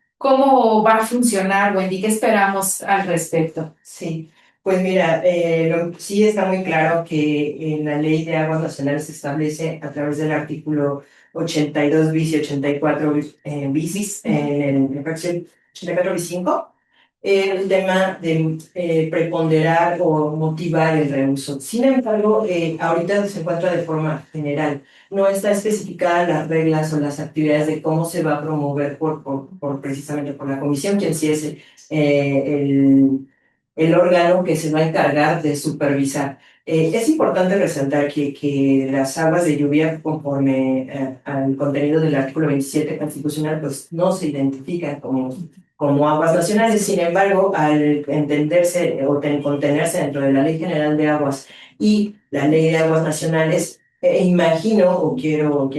va a funcionar, Wendy, ¿qué esperamos al respecto? Sí, pues mira, sí está muy claro que en la Ley de Aguas Nacionales se establece a través del artículo 82 bis y 84 bisis en el fracción 84 bis 5, el tema de preponderar o motivar el reuso. Sin embargo, ahorita se encuentra de forma general. No está especificada las reglas o las actividades de cómo se va a promover precisamente por la comisión, quien sí es el órgano que se va a encargar de supervisar. Es importante resaltar que las aguas de lluvia, conforme al contenido del artículo 27 constitucional, pues no se identifican como aguas nacionales. Sin embargo, al entenderse o contenerse dentro de la Ley General de Aguas y la Ley de Aguas Nacionales, imagino o quiero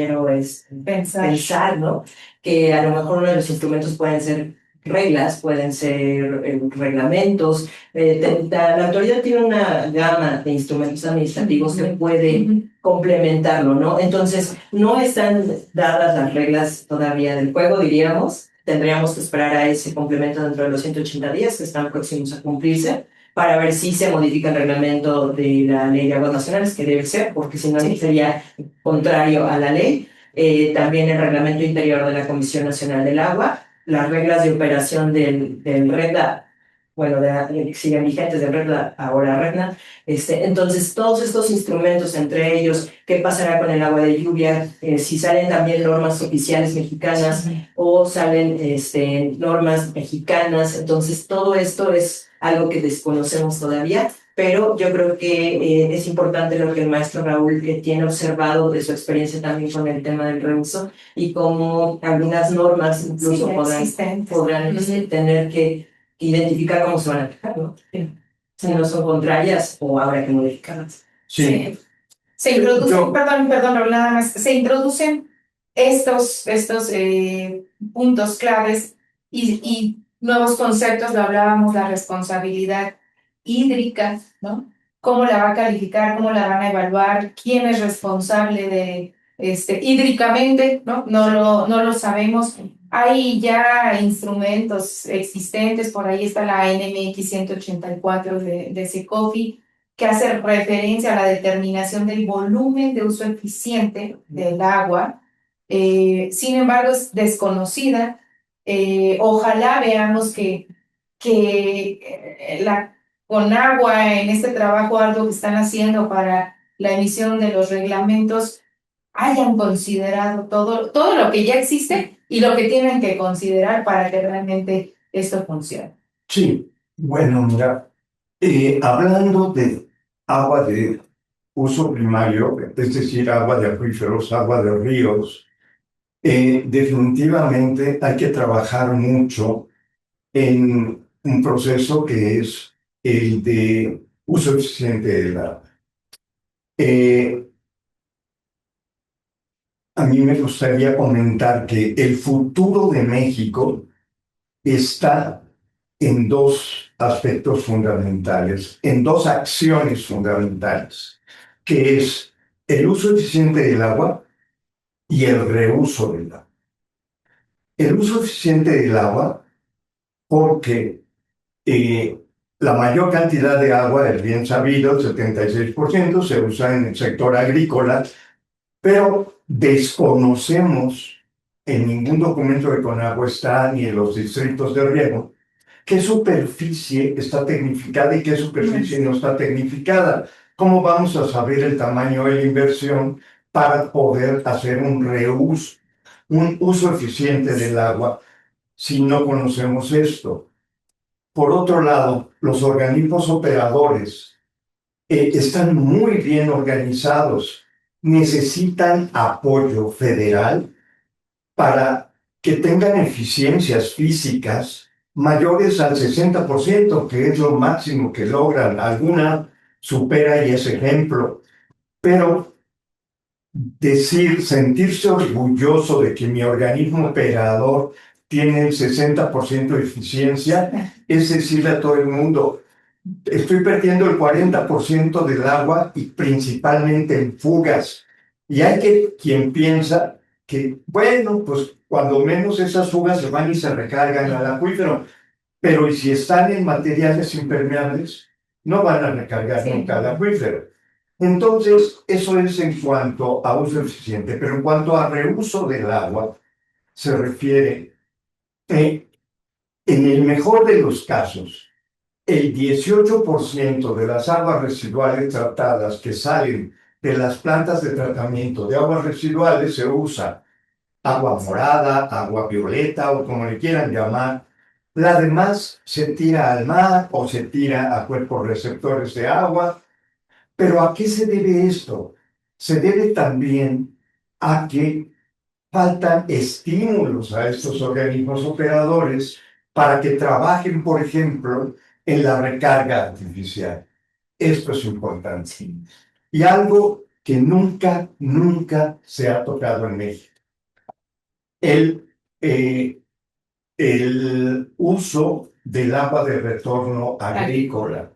pensar, ¿no? Que a lo mejor uno de los instrumentos pueden ser reglas, pueden ser reglamentos. La autoridad tiene una gama de instrumentos administrativos que puede complementarlo, ¿no? Entonces, no están dadas las reglas todavía del juego, diríamos. Tendríamos que esperar a ese complemento dentro de los 180 días que están próximos a cumplirse para ver si se modifica el reglamento de la Ley de Aguas Nacionales, que debe ser, porque si no sería contrario a la ley. También el reglamento interior de la Comisión Nacional del Agua, las reglas de operación del REDA, bueno, siguen vigentes del REDA, ahora REDNA. Entonces, todos estos instrumentos, entre ellos, ¿qué pasará con el agua de lluvia? Si salen también normas oficiales mexicanas o salen normas mexicanas. Entonces, todo esto es algo que desconocemos todavía, pero yo creo que es importante lo que el maestro Raúl tiene observado de su experiencia también con el tema del reuso y cómo algunas normas incluso podrán tener que identificar cómo se van a aplicar, ¿no? Sí. Si no son contrarias o habrá que modificarlas. Sí. Se introducen, perdón, Raúl, nada más, se introducen estos puntos claves y nuevos conceptos, lo hablábamos, la responsabilidad hídrica, ¿no? ¿Cómo la va a calificar? ¿Cómo la van a evaluar? ¿Quién es responsable de hídricamente? ¿No? No lo sabemos. Hay ya instrumentos existentes, por ahí está la NMX 184 de SECOFI, que hace referencia a la determinación del volumen de uso eficiente del agua. Sin embargo, es desconocida. Ojalá veamos que la Conagua en este trabajo arduo que están haciendo para la emisión de los reglamentos hayan considerado todo lo que ya existe y lo que tienen que considerar para que realmente esto funcione. Sí, bueno, mira, hablando de agua de uso primario, es decir, agua de acuíferos, agua de ríos, definitivamente hay que trabajar mucho en un proceso que es el de uso eficiente del agua. A mí me gustaría comentar que el futuro de México está en dos aspectos fundamentales, en dos acciones fundamentales, que es el uso eficiente del agua y el reuso del agua. El uso eficiente del agua porque la mayor cantidad de agua, es bien sabido, el 76%, se usa en el sector agrícola, pero desconocemos, en ningún documento de Conagua está, ni en los distritos de riego, qué superficie está tecnificada y qué superficie no está tecnificada. ¿Cómo vamos a saber el tamaño de la inversión para poder hacer un reuso, un uso eficiente del agua si no conocemos esto? Por otro lado, los organismos operadores están muy bien organizados, necesitan apoyo federal para que tengan eficiencias físicas mayores al 60%, que es lo máximo que logran. Alguna supera y es ejemplo. Pero sentirse orgulloso de que mi organismo operador tiene el 60% de eficiencia, es decirle a todo el mundo, estoy perdiendo el 40% del agua y principalmente en fugas. Y hay quien piensa que, bueno, pues cuando menos esas fugas se van y se recargan al acuífero, pero ¿y si están en materiales impermeables? No van a recargar nunca al acuífero. Entonces, eso es en cuanto a uso eficiente, pero en cuanto a reuso del agua, se refiere, en el mejor de los casos, el 18% de las aguas residuales tratadas que salen de las plantas de tratamiento de aguas residuales se usa agua morada, agua violeta o como le quieran llamar. La demás se tira al mar o se tira a cuerpos receptores de agua. ¿Pero a qué se debe esto? Se debe también a que faltan estímulos a estos organismos operadores para que trabajen, por ejemplo, en la recarga artificial. Esto es importante. Y algo que nunca se ha tocado en México. El, eh, el uso del agua de retorno agrícola.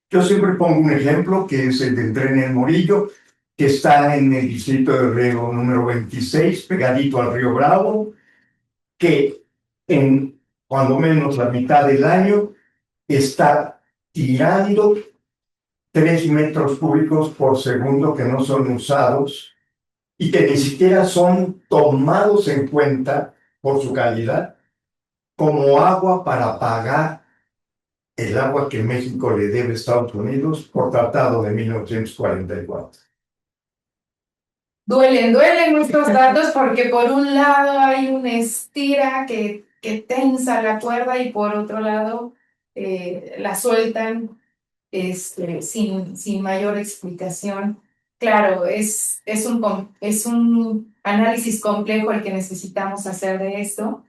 Yo siempre pongo un ejemplo que es el del Tren El Morillo, que está en el distrito de riego número 26, pegadito al río Bravo, que en cuando menos la mitad del año está tirando 3 metros cúbicos por segundo que no son usados y que ni siquiera son tomados en cuenta por su calidad como agua para pagar el agua que México le debe a Estados Unidos por tratado de 1944. Duelen estos datos porque por un lado hay una estira que tensa la cuerda y por otro lado la sueltan sin mayor explicación. Claro, es un análisis complejo el que necesitamos hacer de esto.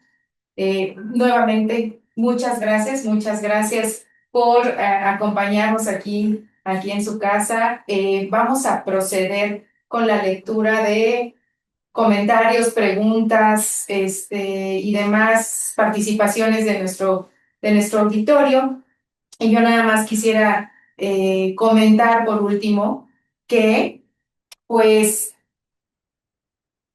Nuevamente, muchas gracias por acompañarnos aquí en su casa. Vamos a proceder con la lectura de comentarios, preguntas, y demás participaciones de nuestro auditorio. Y yo nada más quisiera comentar por último que, pues,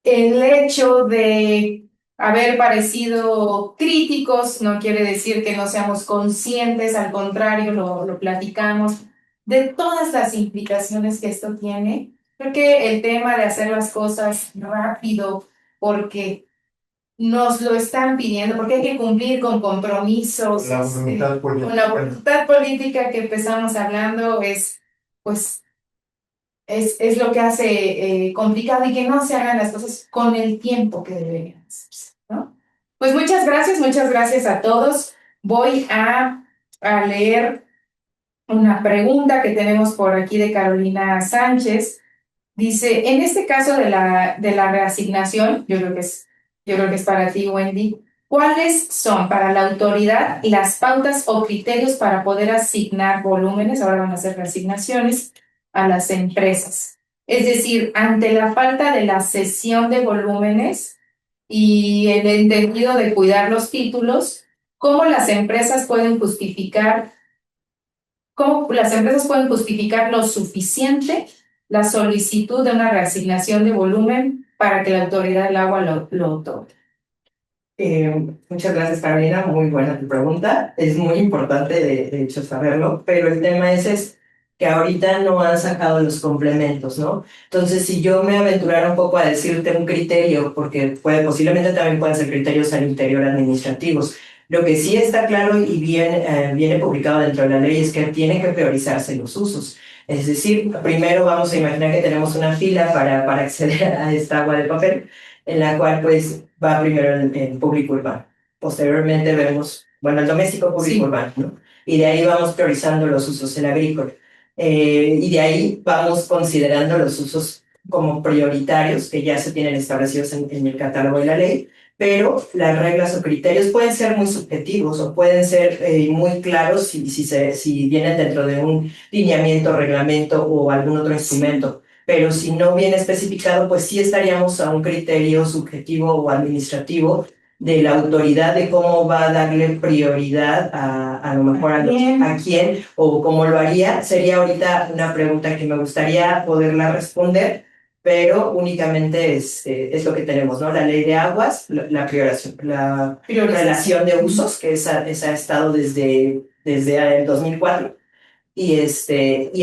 el hecho de haber parecido críticos no quiere decir que no seamos conscientes, al contrario, lo platicamos, de todas las implicaciones que esto tiene. Creo que el tema de hacer las cosas rápido, porque nos lo están pidiendo, porque hay que cumplir con compromisos, La voluntad política. con la voluntad política que empezamos hablando, pues, es lo que hace complicado y que no se hagan las cosas con el tiempo que deberían hacerse, ¿no? Pues muchas gracias a todos. Voy a leer una pregunta que tenemos por aquí de Carolina Sánchez. Dice, en este caso de la reasignación, yo creo que es para ti, Wendy, ¿cuáles son para la autoridad las pautas o criterios para poder asignar volúmenes? Ahora van a hacer reasignaciones a las empresas. Es decir, ante la falta de la cesión de volúmenes y el entendido de cuidar los títulos, ¿cómo las empresas pueden justificar lo suficiente la solicitud de una reasignación de volumen para que la autoridad del agua lo otorgue? Muchas gracias, Carolina. Muy buena tu pregunta. Es muy importante, de hecho, saberlo, pero el tema es que ahorita no han sacado los complementos, ¿no? Entonces, si yo me aventurara un poco a decirte un criterio, porque posiblemente también pueden ser criterios al interior administrativos, lo que sí está claro y viene publicado dentro de la ley es que tienen que priorizarse los usos. Es decir, primero vamos a imaginar que tenemos una fila para acceder a esta agua de papel, en la cual pues va primero el público urbano. Posteriormente vemos, bueno, el doméstico público urbano, ¿no? Y de ahí vamos priorizando los usos, el agrícola. Y de ahí vamos considerando los usos como prioritarios que ya se tienen establecidos en el catálogo de la ley, pero las reglas o criterios pueden ser muy subjetivos o pueden ser muy claros si vienen dentro de un lineamiento, reglamento o algún otro instrumento. Pero si no viene especificado, pues sí estaríamos a un criterio subjetivo o administrativo de la autoridad de cómo va a darle prioridad a lo mejor a quién o cómo lo haría. Sería ahorita una pregunta que me gustaría poderla responder, pero únicamente es lo que tenemos, ¿no? La ley de aguas, la relación de usos, que esa ha estado desde el 2004. Y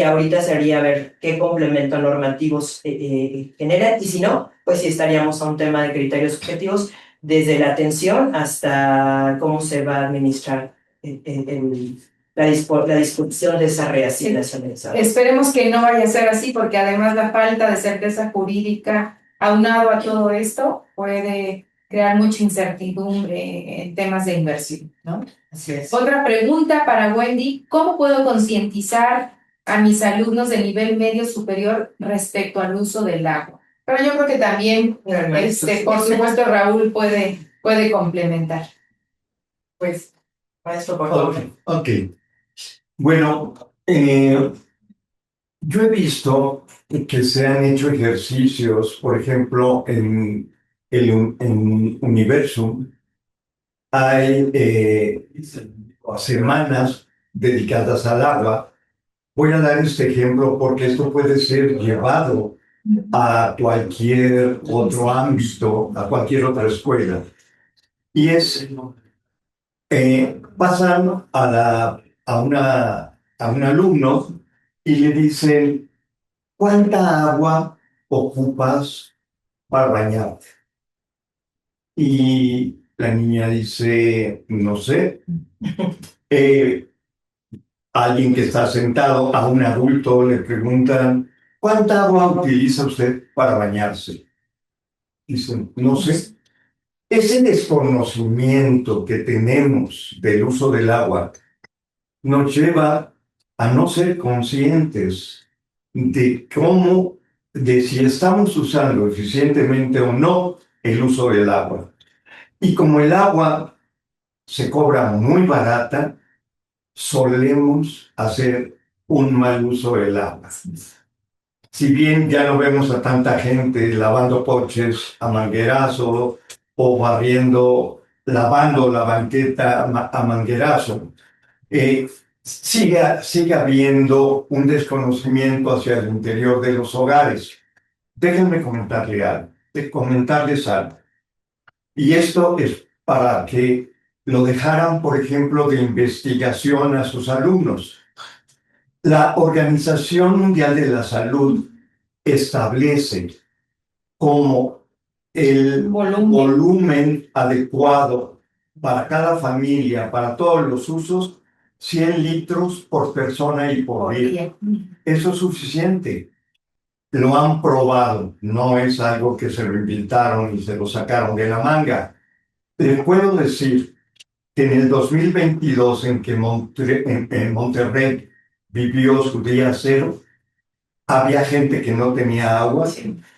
ahorita sería ver qué complementos normativos generan, y si no, pues sí estaríamos a un tema de criterios objetivos, desde la atención hasta cómo se va a administrar la disposición de esa reasignación. Esperemos que no vaya a ser así, porque además la falta de certeza jurídica, aunado a todo esto, puede crear mucha incertidumbre en temas de inversión, ¿no? Así es. Otra pregunta para Wendy: ¿cómo puedo concientizar a mis alumnos de nivel medio superior respecto al uso del agua? Pero yo creo que también, por supuesto, Raúl puede complementar. Pues, maestro, por favor. Ok. Bueno, yo he visto que se han hecho ejercicios, por ejemplo, en Universum, hay semanas dedicadas al agua. Voy a dar este ejemplo porque esto puede ser llevado a cualquier otro ámbito, a cualquier otra escuela. Y pasan a un alumno y le dicen: ¿cuánta agua ocupas para bañarte? Y la niña dice: no sé. Alguien que está sentado, a un adulto, le preguntan: ¿cuánta agua utiliza usted para bañarse? Dicen: no sé. Ese desconocimiento que tenemos del uso del agua nos lleva a no ser conscientes de si estamos usando eficientemente o no el uso del agua. Y como el agua se cobra muy barata, solemos hacer un mal uso del agua. Si bien ya no vemos a tanta gente lavando coches a manguerazo o lavando la banqueta a manguerazo, sigue habiendo un desconocimiento hacia el interior de los hogares. Déjenme comentarles algo. Y esto es para que lo dejaran, por ejemplo, de investigación a sus alumnos. La Organización Mundial de la Salud establece como el volumen adecuado para cada familia, para todos los usos, 100 litros por persona y por día. Eso es suficiente. Lo han probado, no es algo que se lo inventaron y se lo sacaron de la manga. Les puedo decir que en el 2022, en que en Monterrey vivió su día cero, había gente que no tenía agua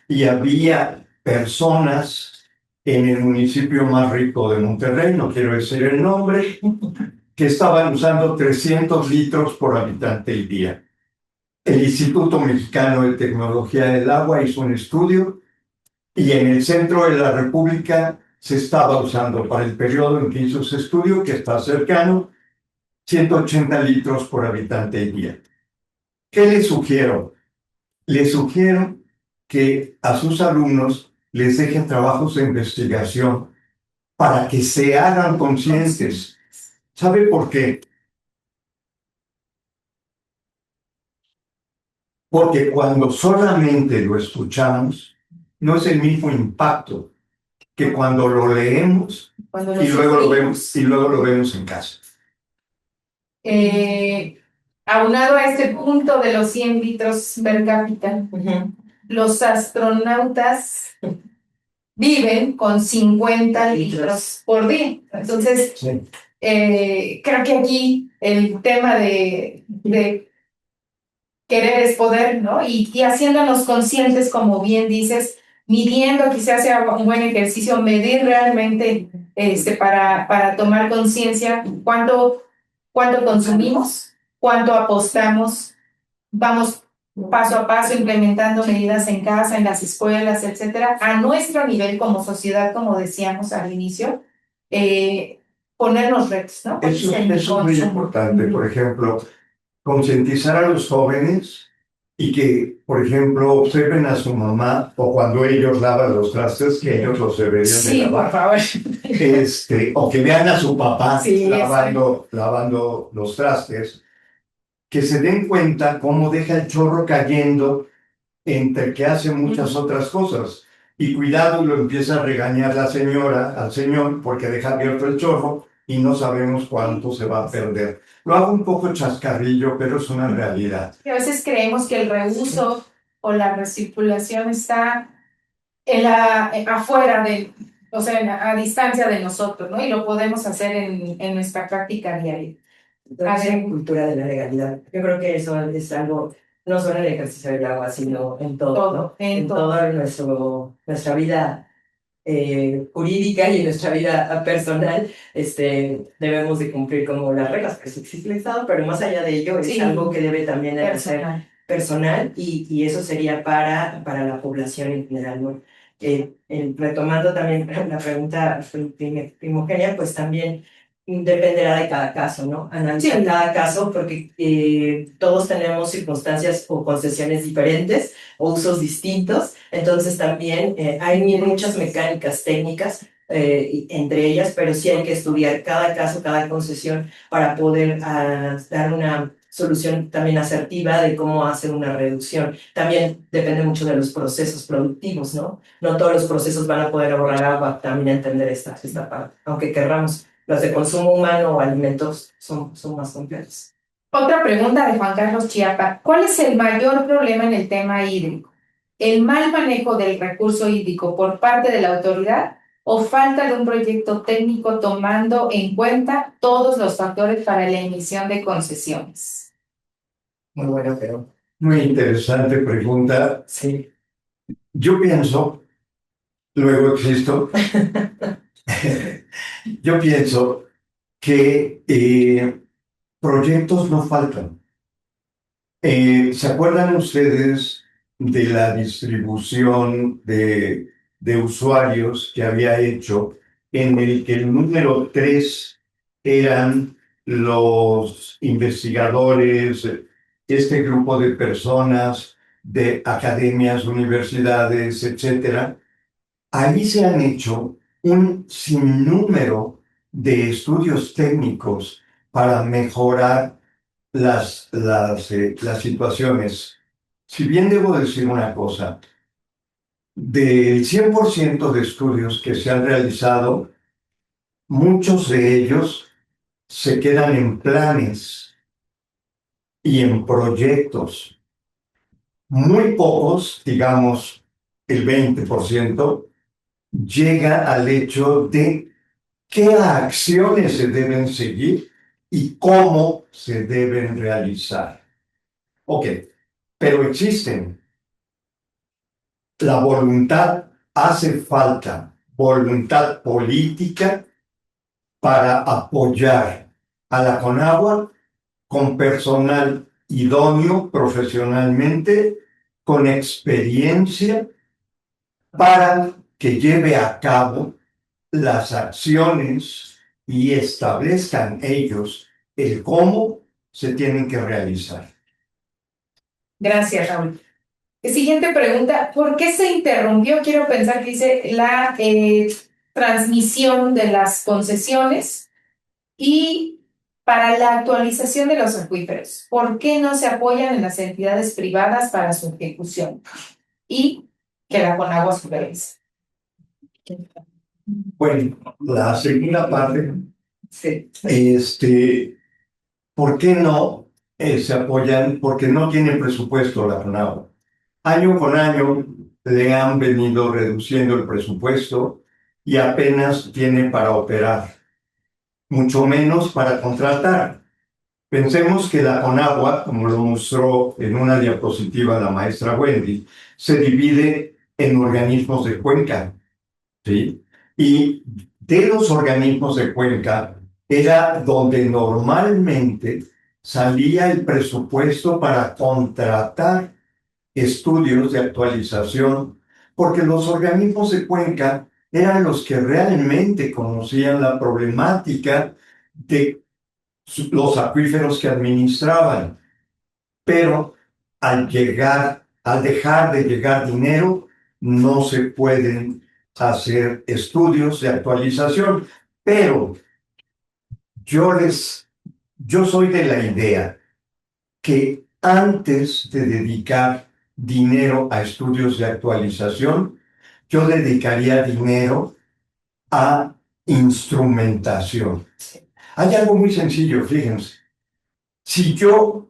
y había personas en el municipio más rico de Monterrey, no quiero decir el nombre, que estaban usando 300 litros por habitante y día. El Instituto Mexicano de Tecnología del Agua hizo un estudio y en el centro de la República se estaba usando, para el periodo en que hizo ese estudio, que está cercano, 180 litros por habitante y día. ¿Qué les sugiero? Les sugiero que a sus alumnos les dejen trabajos de investigación para que se hagan conscientes. ¿Sabe por qué? Porque cuando solamente lo escuchamos, no es el mismo impacto que cuando lo leemos y luego lo vemos en casa. Aunado a este punto de los 100 litros per cápita, los astronautas viven con 50 litros por día. Entonces, sí. Creo que aquí el tema de querer es poder, ¿no? Y haciéndonos conscientes, como bien dices, midiendo, quizás sea un buen ejercicio, medir realmente para tomar conciencia cuánto consumimos, cuánto apostamos, vamos paso a paso implementando medidas en casa, en las escuelas, etcétera, a nuestro nivel como sociedad, como decíamos al inicio, ponernos retos, ¿no? Eso En el es muy consumo. importante. Por ejemplo, concientizar a los jóvenes y que, por ejemplo, observen a su mamá o cuando ellos lavan los trastes, que ellos los deberían de Sí, por lavar. favor. O que vean a su papá Sí, lavando los trastes, que se den cuenta cómo deja el chorro cayendo entre que hace muchas otras cosas. Y cuidado, lo empieza a regañar la señora al señor porque deja abierto el chorro y no sabemos cuánto se va a perder. Lo hago un poco chascarrillo, pero es una realidad. Y a veces creemos que el reuso o la recirculación está afuera o sea, a distancia de nosotros, ¿no? Y lo podemos hacer en nuestra práctica diaria. Entonces, la cultura de la legalidad. Yo creo que eso es algo, no solo en el ejercicio del agua, sino en todo, ¿no? En toda nuestra vida jurídica y en nuestra vida personal, debemos de cumplir como las reglas que existe el Estado, pero más allá de ello es algo que debe también de ser personal y eso sería para la población en general, ¿no? Retomando también la pregunta primogénea, pues también dependerá de cada caso, ¿no? Analizar cada caso porque todos tenemos circunstancias o concesiones diferentes o usos distintos, entonces también hay muchas mecánicas técnicas entre ellas, pero sí hay que estudiar cada caso, cada concesión para poder dar una solución también asertiva de cómo hacer una reducción. También depende mucho de los procesos productivos, ¿no? No todos los procesos van a poder ahorrar agua, también entender esta parte, aunque querramos. Los de consumo humano o alimentos son más complejos. Otra pregunta de Juan Carlos Chiapa. ¿Cuál es el mayor problema en el tema hídrico? ¿El mal manejo del recurso hídrico por parte de la autoridad o falta de un proyecto técnico tomando en cuenta todos los factores para la emisión de concesiones? Muy bueno, pero... Muy interesante pregunta. Sí. Yo pienso, luego existo, yo pienso que proyectos no faltan. ¿Se acuerdan ustedes de la distribución de usuarios que había hecho en el que el número 3 eran los investigadores, este grupo de personas de academias, universidades, etcétera? Ahí se han hecho un sinnúmero de estudios técnicos para mejorar las situaciones. Si bien debo decir una cosa, del 100% de estudios que se han realizado, muchos de ellos se quedan en planes y en proyectos. Muy pocos, digamos el 20%, llega al hecho de qué acciones se deben seguir y cómo se deben realizar. Ok, pero existen. La voluntad, hace falta voluntad política para apoyar a la Conagua con personal idóneo profesionalmente, con experiencia, para que lleve a cabo las acciones y establezcan ellos el cómo se tienen que realizar. Gracias, Raúl. Siguiente pregunta, ¿por qué se interrumpió? Quiero pensar que dice la transmisión de las concesiones y para la actualización de los acuíferos. ¿Por qué no se apoyan en las entidades privadas para su ejecución? Y que la Conagua supervise. Bueno, la segunda parte, Sí. ¿por qué no se apoyan? Porque no tienen presupuesto la Conagua. Año con año le han venido reduciendo el presupuesto y apenas tiene para operar, mucho menos para contratar. Pensemos que la Conagua, como lo mostró en una diapositiva la maestra Wendy, se divide en organismos de cuenca, ¿sí? Y de los organismos de cuenca era donde normalmente salía el presupuesto para contratar estudios de actualización, porque los organismos de cuenca eran los que realmente conocían la problemática de los acuíferos que administraban. Pero al dejar de llegar dinero, no se pueden hacer estudios de actualización. Pero yo yo soy de la idea que antes de dedicar dinero a estudios de actualización, yo dedicaría dinero a instrumentación. Hay algo muy sencillo, fíjense. Si yo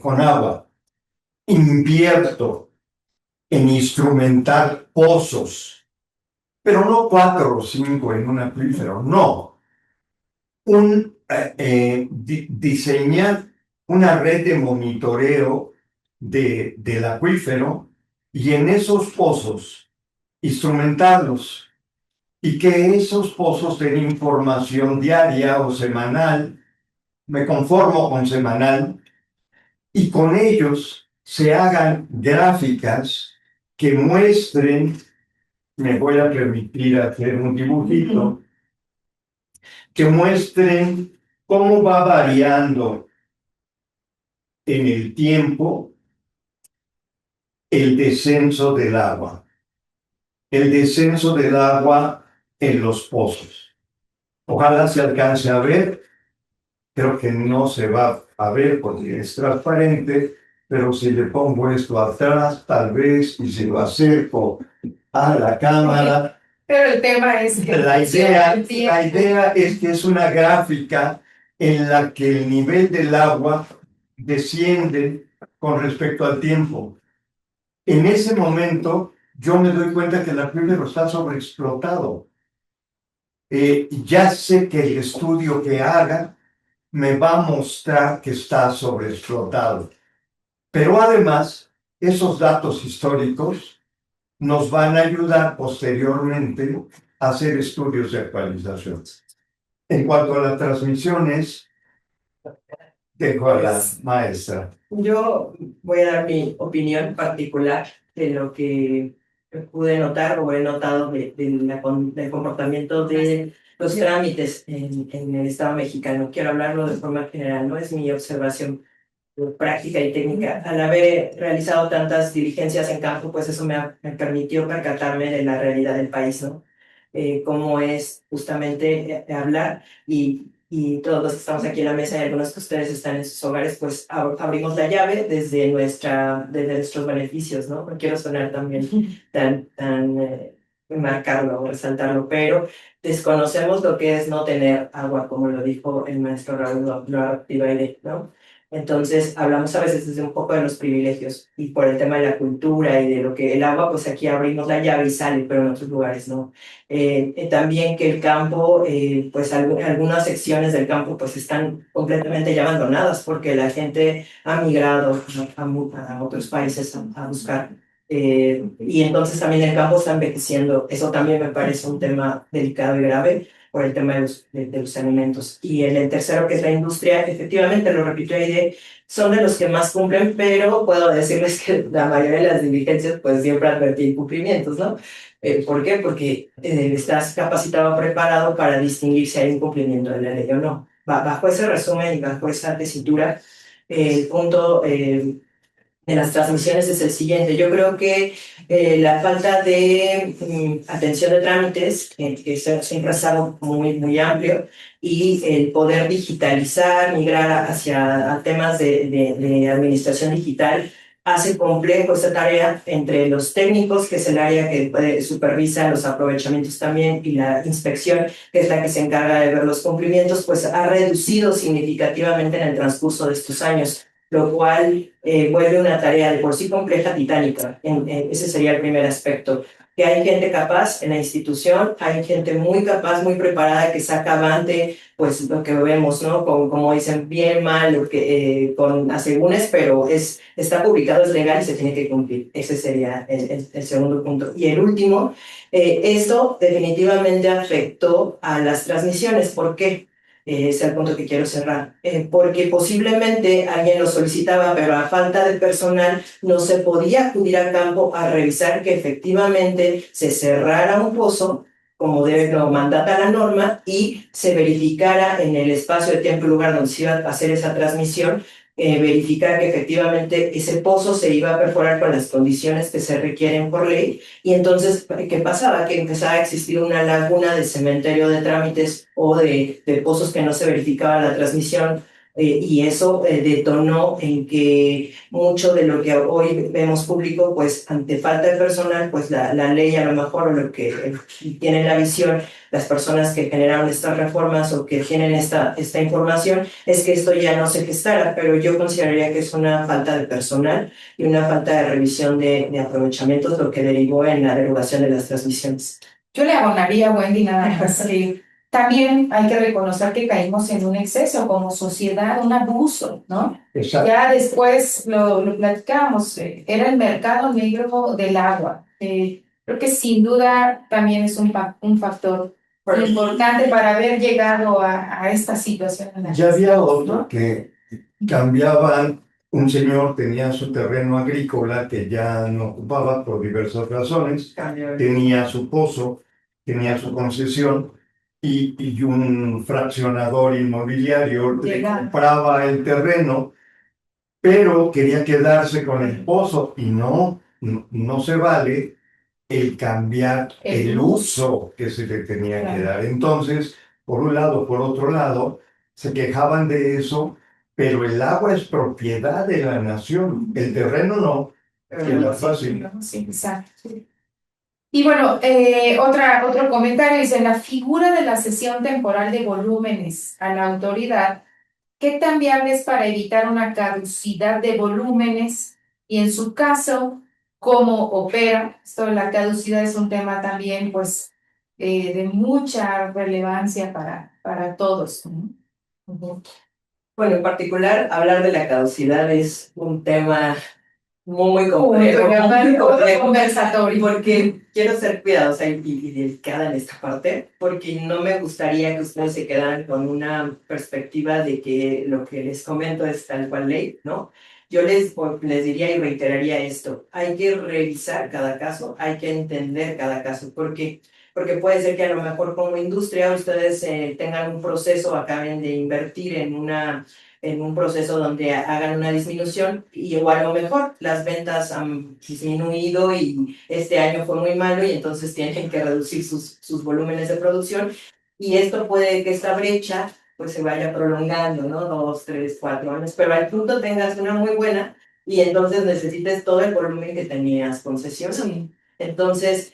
con agua invierto en instrumentar pozos, pero no 4 o 5 en un acuífero, no. Diseñar una red de monitoreo del acuífero y en esos pozos instrumentarlos y que esos pozos den información diaria o semanal, me conformo con semanal, y con ellos se hagan gráficas que muestren, me voy a permitir hacer un dibujito, que muestren cómo va variando en el tiempo el descenso del agua en los pozos. Ojalá se alcance a ver, creo que no se va a ver porque es transparente, pero si le pongo esto atrás, tal vez, y si lo acerco a la cámara. Pero el tema es que La idea es que es una gráfica en la que el nivel del agua desciende con respecto al tiempo. En ese momento, yo me doy cuenta que el acuífero está sobreexplotado. Ya sé que el estudio que haga me va a mostrar que está sobreexplotado. Pero además, esos datos históricos nos van a ayudar posteriormente a hacer estudios de actualización. En cuanto a las transmisiones, dejo a la maestra. Yo voy a dar mi opinión particular de lo que pude notar o he notado del comportamiento de los trámites en el Estado mexicano. Quiero hablarlo de forma general, no es mi observación práctica y técnica. Al haber realizado tantas diligencias en campo, pues eso me permitió percatarme de la realidad del país, ¿no? Cómo es justamente hablar y todos los que estamos aquí en la mesa y algunos de ustedes están en sus hogares, pues abrimos la llave desde nuestros beneficios, ¿no? No quiero sonar también tan marcarlo o resaltarlo, pero desconocemos lo que es no tener agua, como lo dijo el maestro Raúl Ibaide, ¿no? Entonces, hablamos a veces desde un poco de los privilegios y por el tema de la cultura y de lo que el agua, pues aquí abrimos la llave y sale, pero en otros lugares no. También que el campo, pues algunas secciones del campo pues están completamente ya abandonadas porque la gente ha migrado a otros países a buscar. Y entonces también el campo está envejeciendo. Eso también me parece un tema delicado y grave por el tema de los alimentos. Y el tercero, que es la industria, efectivamente, lo repito ahí, son de los que más cumplen, pero puedo decirles que la mayoría de las diligencias pues siempre advertí incumplimientos, ¿no? ¿Por qué? Porque estás capacitado, preparado para distinguir si hay incumplimiento de la ley o no. Bajo ese resumen y bajo esa tesitura, el punto de las transmisiones es el siguiente. Yo creo que la falta de atención de trámites, que siempre ha estado muy amplio, y el poder digitalizar, migrar hacia temas de administración digital, hace complejo esta tarea entre los técnicos, que es el área que supervisa los aprovechamientos también, y la inspección, que es la que se encarga de ver los cumplimientos, pues ha reducido significativamente en el transcurso de estos años, lo cual vuelve una tarea de por sí compleja, titánica. Ese sería el primer aspecto. Que hay gente capaz en la institución, hay gente muy capaz, muy preparada, que saca avante, pues lo que vemos, ¿no? Como dicen, bien, mal, lo que, con asegúnes, pero está publicado, es legal y se tiene que cumplir. Ese sería el segundo punto. Y el último, esto definitivamente afectó a las transmisiones. ¿Por qué? Es el punto que quiero cerrar, porque posiblemente alguien lo solicitaba, pero a falta de personal no se podía acudir al campo a revisar que efectivamente se cerrara un pozo como debe lo mandata la norma y se verificara en el espacio de tiempo y lugar donde se iba a hacer esa transmisión, verificar que efectivamente ese pozo se iba a perforar con las condiciones que se requieren por ley. Y entonces, ¿qué pasaba? Que empezaba a existir una laguna de cementerio de trámites o de pozos que no se verificaba la transmisión, y eso detonó en que mucho de lo que hoy vemos público, pues ante falta de personal, pues la ley a lo mejor, o lo que tienen la visión, las personas que generaron estas reformas o que tienen esta información, es que esto ya no se gestara, pero yo consideraría que es una falta de personal y una falta de revisión de aprovechamientos, lo que derivó en la derogación de las transmisiones. Yo le abonaría, Wendy, nada más que también hay que reconocer que caímos en un exceso como sociedad, un abuso, ¿no? Exacto. Ya después lo platicamos, era el mercado negro del agua. Creo que sin duda también es un factor importante para haber llegado a esta situación. Ya había otro que cambiaban, un señor tenía su terreno agrícola que ya no ocupaba por diversas razones, tenía su pozo, tenía su concesión y un fraccionador inmobiliario le compraba el terreno, pero quería quedarse con el pozo y no se vale el cambiar el uso que se le tenía que dar. Entonces, por un lado, por otro lado, se quejaban de eso, pero el agua es propiedad de la nación, el terreno no, que es fácil. Sí, exacto. Y bueno, otro comentario dice, la figura de la cesión temporal de volúmenes a la autoridad, ¿qué tan viable es para evitar una caducidad de volúmenes? Y en su caso, ¿cómo opera? Esto de la caducidad es un tema también, pues, de mucha relevancia para todos, ¿no? Uh-huh. Bueno, en particular, hablar de la caducidad es un tema muy complejo, muy conversatorio, porque quiero ser cuidadosa y delicada en esta parte, porque no me gustaría que ustedes se quedaran con una perspectiva de que lo que les comento es tal cual ley, ¿no? Yo les diría y reiteraría esto: hay que revisar cada caso, hay que entender cada caso, porque puede ser que a lo mejor como industria ustedes tengan un proceso, acaben de invertir en un proceso donde hagan una disminución y o a lo mejor las ventas han disminuido y este año fue muy malo y entonces tienen que reducir sus volúmenes de producción, y esto puede que esta brecha pues se vaya prolongando, ¿no? 2, 3, 4 años, pero al punto tengas una muy buena y entonces necesites todo el volumen que tenías concesión. Sí. Entonces,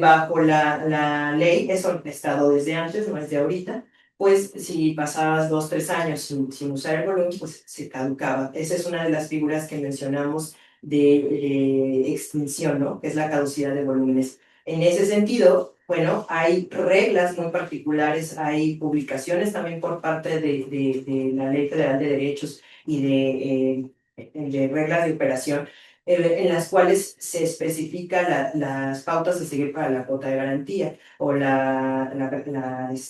bajo la ley, eso ha estado desde antes, no es de ahorita, pues si pasabas 2, 3 años sin usar el volumen, pues se caducaba. Esa es una de las figuras que mencionamos de extinción, ¿no? Que es la caducidad de volúmenes. En ese sentido, bueno, hay reglas muy particulares, hay publicaciones también por parte de la Ley Federal de Derechos y de reglas de operación, en las cuales se especifica las pautas a seguir para la cuota de garantía o la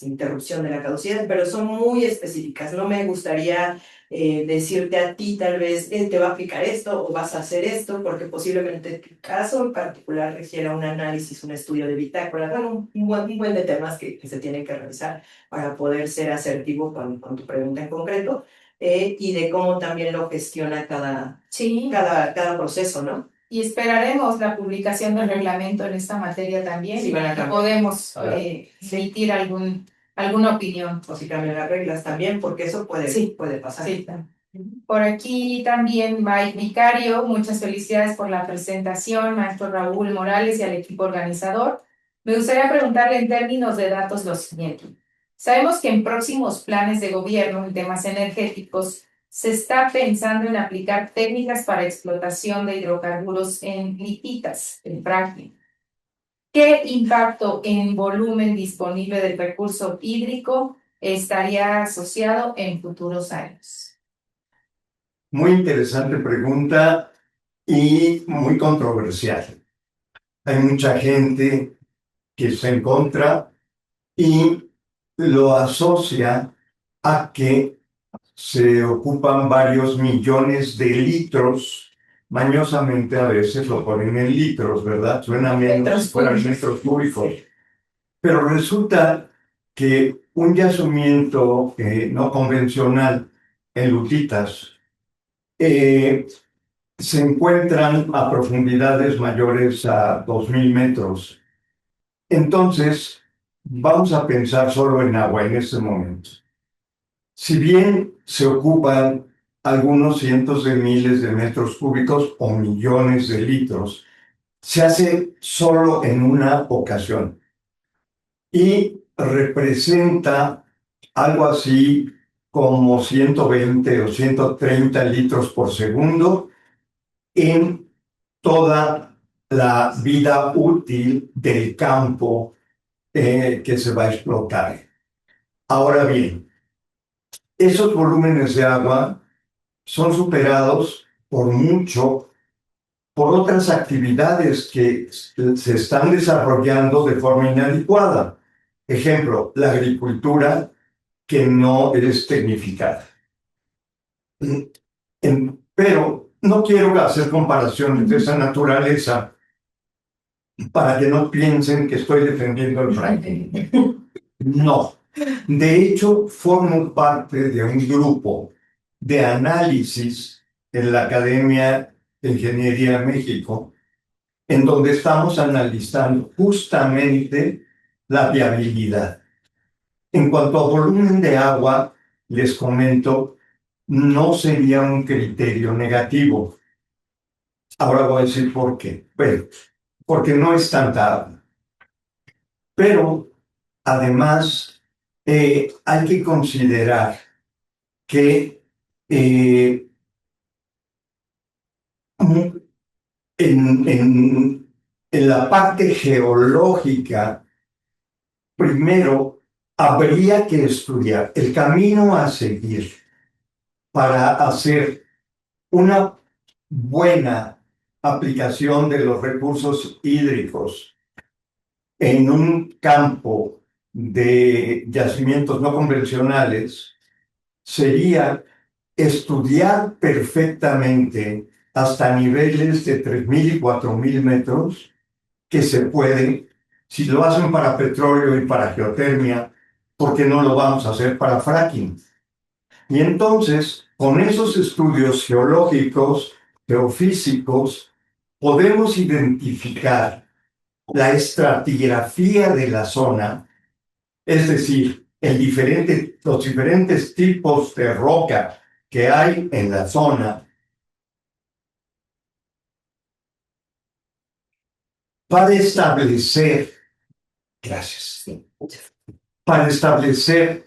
interrupción de la caducidad, pero son muy específicas. No me gustaría decirte a ti tal vez te va a aplicar esto o vas a hacer esto, porque posiblemente tu caso en particular requiera un análisis, un estudio de bitácora, bueno, un buen de temas que se tienen que revisar para poder ser asertivo con tu pregunta en concreto, y de cómo también lo gestiona cada proceso, ¿no? Y esperaremos la publicación del reglamento en esta materia también. Sí, podemos emitir alguna opinión. O si cambian las reglas también, porque eso puede pasar. Sí. Por aquí también Mike Vicario, muchas felicidades por la presentación, maestro Raúl Morales y al equipo organizador. Me gustaría preguntarle en términos de datos lo siguiente. Sabemos que en próximos planes de gobierno en temas energéticos se está pensando en aplicar técnicas para explotación de hidrocarburos en lititas, en fracking. ¿Qué impacto en volumen disponible del recurso hídrico estaría asociado en futuros años? Muy interesante pregunta y muy controversial. Hay mucha gente que está en contra y lo asocia a que se ocupan varios millones de litros. Mañosamente a veces lo ponen en litros, ¿verdad? Suena menos si fueran metros cúbicos. Pero resulta que un yacimiento no convencional en lutitas se encuentran a profundidades mayores a 2000 metros. Entonces, vamos a pensar solo en agua en este momento. Si bien se ocupan algunos cientos de miles de metros cúbicos o millones de litros, se hace solo en una ocasión y representa algo así como 120 o 130 litros por segundo en toda la vida útil del campo que se va a explotar. Ahora bien, esos volúmenes de agua son superados por mucho por otras actividades que se están desarrollando de forma inadecuada. Ejemplo, la agricultura que no es tecnificada. Pero no quiero hacer comparaciones de esa naturaleza para que no piensen que estoy defendiendo el fracking. No. De hecho, formo parte de un grupo de análisis en la Academia de Ingeniería de México, en donde estamos analizando justamente la viabilidad. En cuanto a volumen de agua, les comento, no sería un criterio negativo. Ahora voy a decir por qué. Bueno, porque no es tanta agua. Pero, además, hay que considerar que en la parte geológica, primero habría que estudiar el camino a seguir para hacer una buena aplicación de los recursos hídricos en un campo de yacimientos no convencionales. Sería estudiar perfectamente hasta niveles de 3000 y 4000 metros que se pueden, si lo hacen para petróleo y para geotermia, ¿por qué no lo vamos a hacer para fracking? Y entonces, con esos estudios geológicos, geofísicos, podemos identificar la estratigrafía de la zona, es decir, los diferentes tipos de roca que hay en la zona, para establecer, gracias, para establecer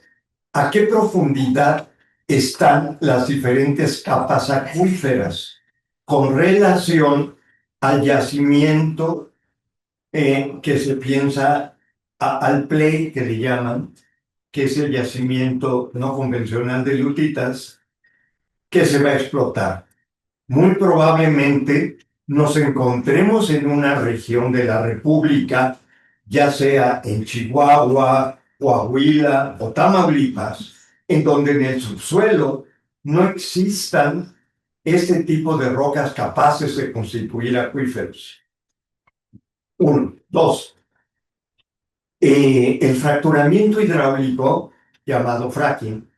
a qué profundidad están las diferentes capas acuíferas con relación al yacimiento que se piensa al play, que le llaman, que es el yacimiento no convencional de lutitas, que se va a explotar. Muy probablemente nos encontremos en una región de la República, ya sea en Chihuahua, Coahuila o Tamaulipas, en donde en el subsuelo no existan este tipo de rocas capaces de constituir acuíferos. Uno. Dos, el fracturamiento hidráulico, llamado fracking,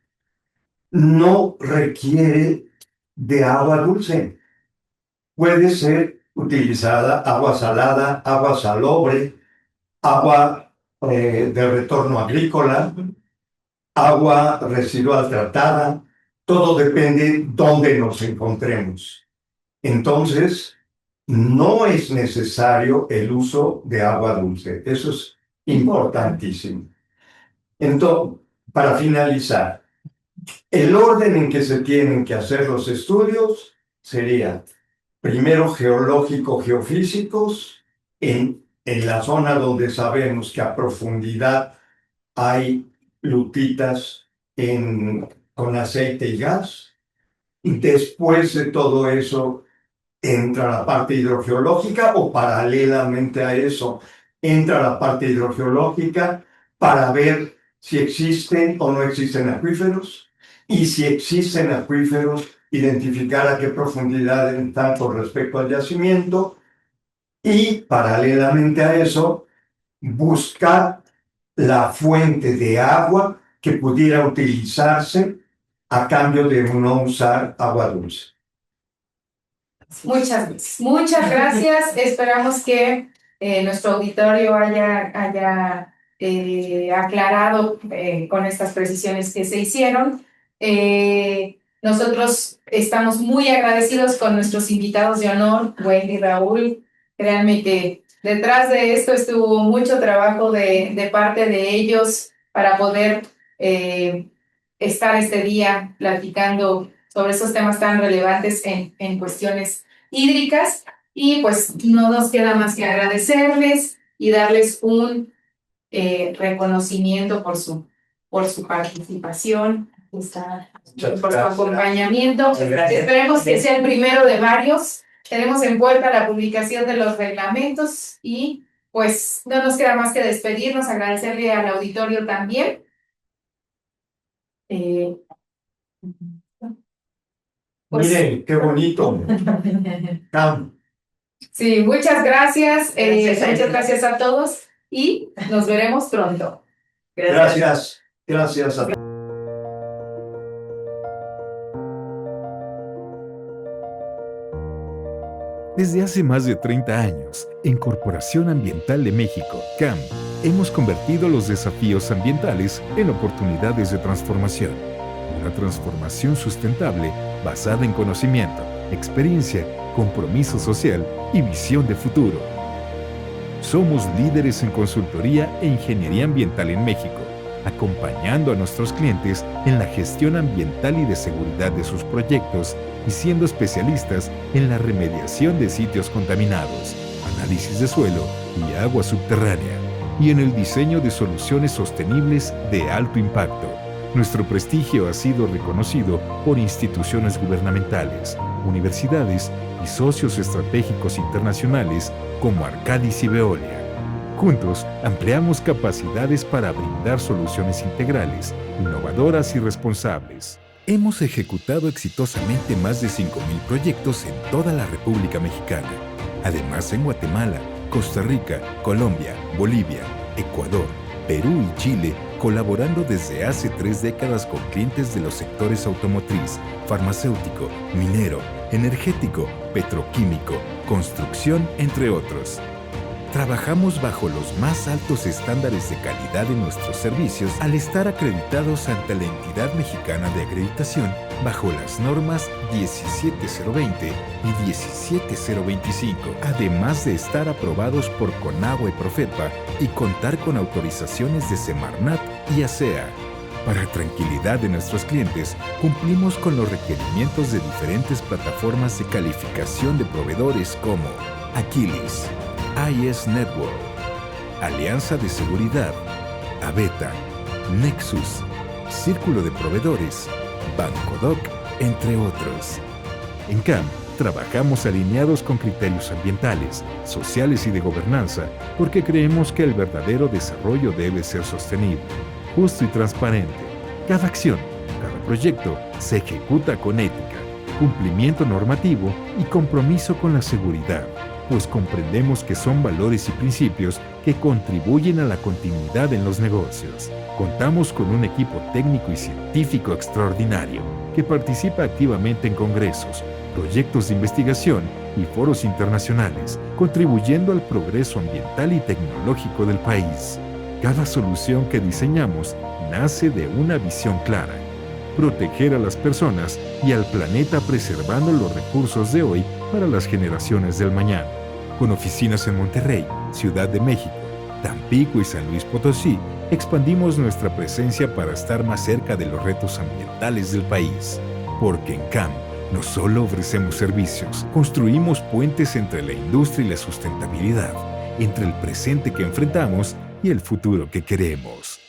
no requiere de agua dulce. Puede ser utilizada agua salada, agua salobre, agua de retorno agrícola, agua residual tratada. Todo depende dónde nos encontremos. Entonces, no es necesario el uso de agua dulce. Eso es importantísimo. Entonces, para finalizar, el orden en que se tienen que hacer los estudios sería primero geológico-geofísicos en la zona donde sabemos que a profundidad hay lutitas con aceite y gas. Después de todo eso entra la parte hidrogeológica o paralelamente a eso entra la parte hidrogeológica para ver si existen o no existen acuíferos, y si existen acuíferos, identificar a qué profundidad están con respecto al yacimiento, y paralelamente a eso, buscar la fuente de agua que pudiera utilizarse a cambio de no usar agua dulce. Muchas gracias. Esperamos que nuestro auditorio haya aclarado con estas precisiones que se hicieron. Nosotros estamos muy agradecidos con nuestros invitados de honor, Wendy y Raúl. Créanme que detrás de esto estuvo mucho trabajo de parte de ellos para poder estar este día platicando sobre esos temas tan relevantes en cuestiones hídricas. Y pues no nos queda más que agradecerles y darles un reconocimiento por su participación, por su acompañamiento. Esperemos que sea el primero de varios. Tenemos en puerta la publicación de los reglamentos y pues no nos queda más que despedirnos, agradecerle al auditorio también. Pues, miren, qué bonito. Sí, muchas gracias. Muchas gracias a todos y nos veremos pronto. Gracias a todos. Desde hace más de 30 años, en Corporación Ambiental de México, CAM, hemos convertido los desafíos ambientales en oportunidades de transformación. Una transformación sustentable basada en conocimiento, experiencia, compromiso social y visión de futuro. Somos líderes en consultoría e ingeniería ambiental en México, acompañando a nuestros clientes en la gestión ambiental y de seguridad de sus proyectos y siendo especialistas en la remediación de sitios contaminados, análisis de suelo y agua subterránea, y en el diseño de soluciones sostenibles de alto impacto. Nuestro prestigio ha sido reconocido por instituciones gubernamentales, universidades y socios estratégicos internacionales como Arcadis y Veolia. Juntos, ampliamos capacidades para brindar soluciones integrales, innovadoras y responsables. Hemos ejecutado exitosamente más de 5,000 proyectos en toda la República Mexicana. Además, en Guatemala, Costa Rica, Colombia, Bolivia, Ecuador, Perú y Chile, colaborando desde hace 3 décadas con clientes de los sectores automotriz, farmacéutico, minero, energético, petroquímico, construcción, entre otros. Trabajamos bajo los más altos estándares de calidad en nuestros servicios al estar acreditados ante la entidad mexicana de acreditación bajo las normas 17020 y 17025, además de estar aprobados por CONAGUA y Profepa y contar con autorizaciones de Semarnat y ASEA. Para tranquilidad de nuestros clientes, cumplimos con los requerimientos de diferentes plataformas de calificación de proveedores como Aquilis, IS Network, Alianza de Seguridad, Aveta, Nexus, Círculo de Proveedores, Bancodoc, entre otros. En CAM, trabajamos alineados con criterios ambientales, sociales y de gobernanza porque creemos que el verdadero desarrollo debe ser sostenible, justo y transparente. Cada acción, cada proyecto se ejecuta con ética, cumplimiento normativo y compromiso con la seguridad, pues comprendemos que son valores y principios que contribuyen a la continuidad en los negocios. Contamos con un equipo técnico y científico extraordinario que participa activamente en congresos, proyectos de investigación y foros internacionales, contribuyendo al progreso ambiental y tecnológico del país. Cada solución que diseñamos nace de una visión clara: proteger a las personas y al planeta preservando los recursos de hoy para las generaciones del mañana. Con oficinas en Monterrey, Ciudad de México, Tampico y San Luis Potosí, expandimos nuestra presencia para estar más cerca de los retos ambientales del país. Porque en CAM no solo ofrecemos servicios, construimos puentes entre la industria y la sustentabilidad, entre el presente que enfrentamos y el futuro que queremos.